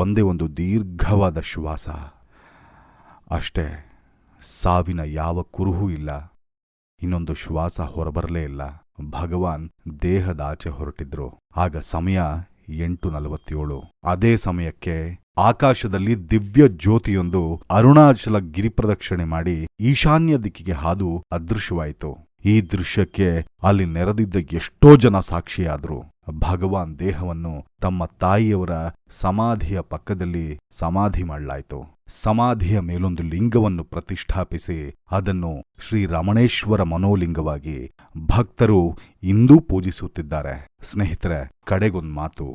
ಒಂದೇ ಒಂದು ದೀರ್ಘವಾದ ಶ್ವಾಸ ಅಷ್ಟೇ. ಸಾವಿನ ಯಾವ ಕುರುಹೂ ಇಲ್ಲ. ಇನ್ನೊಂದು ಶ್ವಾಸ ಹೊರಬರಲೇ ಇಲ್ಲ. ಭಗವಾನ್ ದೇಹದಾಚೆ ಹೊರಟಿದ್ರು. ಆಗ ಸಮಯ 8:47. ಅದೇ ಸಮಯಕ್ಕೆ ಆಕಾಶದಲ್ಲಿ ದಿವ್ಯ ಜ್ಯೋತಿಯೊಂದು ಅರುಣಾಚಲ ಗಿರಿಪ್ರದಕ್ಷಿಣೆ ಮಾಡಿ ಈಶಾನ್ಯ ದಿಕ್ಕಿಗೆ ಹಾದು ಅದೃಶ್ಯವಾಯಿತು. ಈ ದೃಶ್ಯಕ್ಕೆ ಅಲ್ಲಿ ನೆರೆದಿದ್ದ ಎಷ್ಟೋ ಜನ ಸಾಕ್ಷಿಯಾದ್ರು. ಭಗವಾನ್ ದೇಹವನ್ನು ತಮ್ಮ ತಾಯಿಯವರ ಸಮಾಧಿಯ ಪಕ್ಕದಲ್ಲಿ ಸಮಾಧಿ ಮಾಡಲಾಯಿತು. ಸಮಾಧಿಯ ಮೇಲೊಂದು ಲಿಂಗವನ್ನು ಪ್ರತಿಷ್ಠಾಪಿಸಿ ಅದನ್ನು ಶ್ರೀರಮಣೇಶ್ವರ ಮನೋಲಿಂಗವಾಗಿ ಭಕ್ತರು ಇಂದೂ ಪೂಜಿಸುತ್ತಿದ್ದಾರೆ. ಸ್ನೇಹಿತರೆ, ಕಡೆಗೊಂದು ಮಾತು: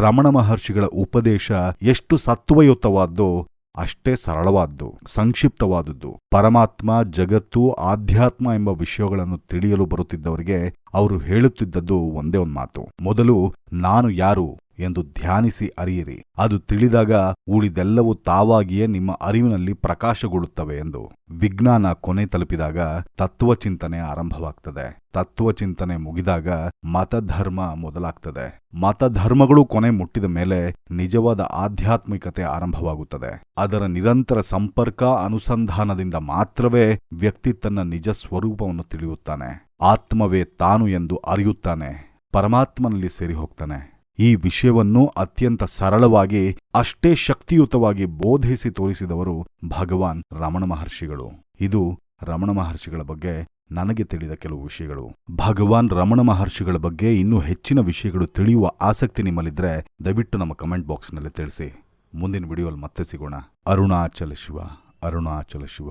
ರಮಣ ಮಹರ್ಷಿಗಳ ಉಪದೇಶ ಎಷ್ಟು ಸತ್ವಯುತವಾದ್ದೋ ಅಷ್ಟೇ ಸರಳವಾದ್ದು, ಸಂಕ್ಷಿಪ್ತವಾದದ್ದು. ಪರಮಾತ್ಮ, ಜಗತ್ತು, ಆಧ್ಯಾತ್ಮ ಎಂಬ ವಿಷಯಗಳನ್ನು ತಿಳಿಯಲು ಬರುತ್ತಿದ್ದವರಿಗೆ ಅವರು ಹೇಳುತ್ತಿದ್ದದ್ದು ಒಂದೇ ಒಂದು ಮಾತು: ಮೊದಲು ನಾನು ಯಾರು ಎಂದು ಧ್ಯಾನಿಸಿ ಅರಿಯಿರಿ. ಅದು ತಿಳಿದಾಗ ಉಳಿದೆಲ್ಲವೂ ತಾವಾಗಿಯೇ ನಿಮ್ಮ ಅರಿವಿನಲ್ಲಿ ಪ್ರಕಾಶಗೊಳ್ಳುತ್ತವೆ ಎಂದು. ವಿಜ್ಞಾನ ಕೊನೆ ತಲುಪಿದಾಗ ತತ್ವಚಿಂತನೆ ಆರಂಭವಾಗ್ತದೆ. ತತ್ವಚಿಂತನೆ ಮುಗಿದಾಗ ಮತಧರ್ಮ ಮೊದಲಾಗ್ತದೆ. ಮತಧರ್ಮಗಳು ಕೊನೆ ಮುಟ್ಟಿದ ಮೇಲೆ ನಿಜವಾದ ಆಧ್ಯಾತ್ಮಿಕತೆ ಆರಂಭವಾಗುತ್ತದೆ. ಅದರ ನಿರಂತರ ಸಂಪರ್ಕ ಅನುಸಂಧಾನದಿಂದ ಮಾತ್ರವೇ ವ್ಯಕ್ತಿ ತನ್ನ ನಿಜ ಸ್ವರೂಪವನ್ನು ತಿಳಿಯುತ್ತಾನೆ. ಆತ್ಮವೇ ತಾನು ಎಂದು ಅರಿಯುತ್ತಾನೆ. ಪರಮಾತ್ಮನಲ್ಲಿ ಸೇರಿ ಹೋಗ್ತಾನೆ. ಈ ವಿಷಯವನ್ನು ಅತ್ಯಂತ ಸರಳವಾಗಿ, ಅಷ್ಟೇ ಶಕ್ತಿಯುತವಾಗಿ ಬೋಧಿಸಿ ತೋರಿಸಿದವರು ಭಗವಾನ್ ರಮಣ ಮಹರ್ಷಿಗಳು. ಇದು ರಮಣ ಮಹರ್ಷಿಗಳ ಬಗ್ಗೆ ನನಗೆ ತಿಳಿದ ಕೆಲವು ವಿಷಯಗಳು. ಭಗವಾನ್ ರಮಣ ಮಹರ್ಷಿಗಳ ಬಗ್ಗೆ ಇನ್ನೂ ಹೆಚ್ಚಿನ ವಿಷಯಗಳು ತಿಳಿಯುವ ಆಸಕ್ತಿ ನಿಮ್ಮಲ್ಲಿದ್ರೆ ದಯವಿಟ್ಟು ನಮ್ಮ ಕಮೆಂಟ್ ಬಾಕ್ಸ್ನಲ್ಲಿ ತಿಳಿಸಿ. ಮುಂದಿನ ವಿಡಿಯೋಲ್ಲಿ ಮತ್ತೆ ಸಿಗೋಣ. ಅರುಣಾಚಲ ಶಿವ, ಅರುಣಾಚಲ ಶಿವ,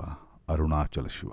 ಅರುಣಾಚಲ ಶಿವ.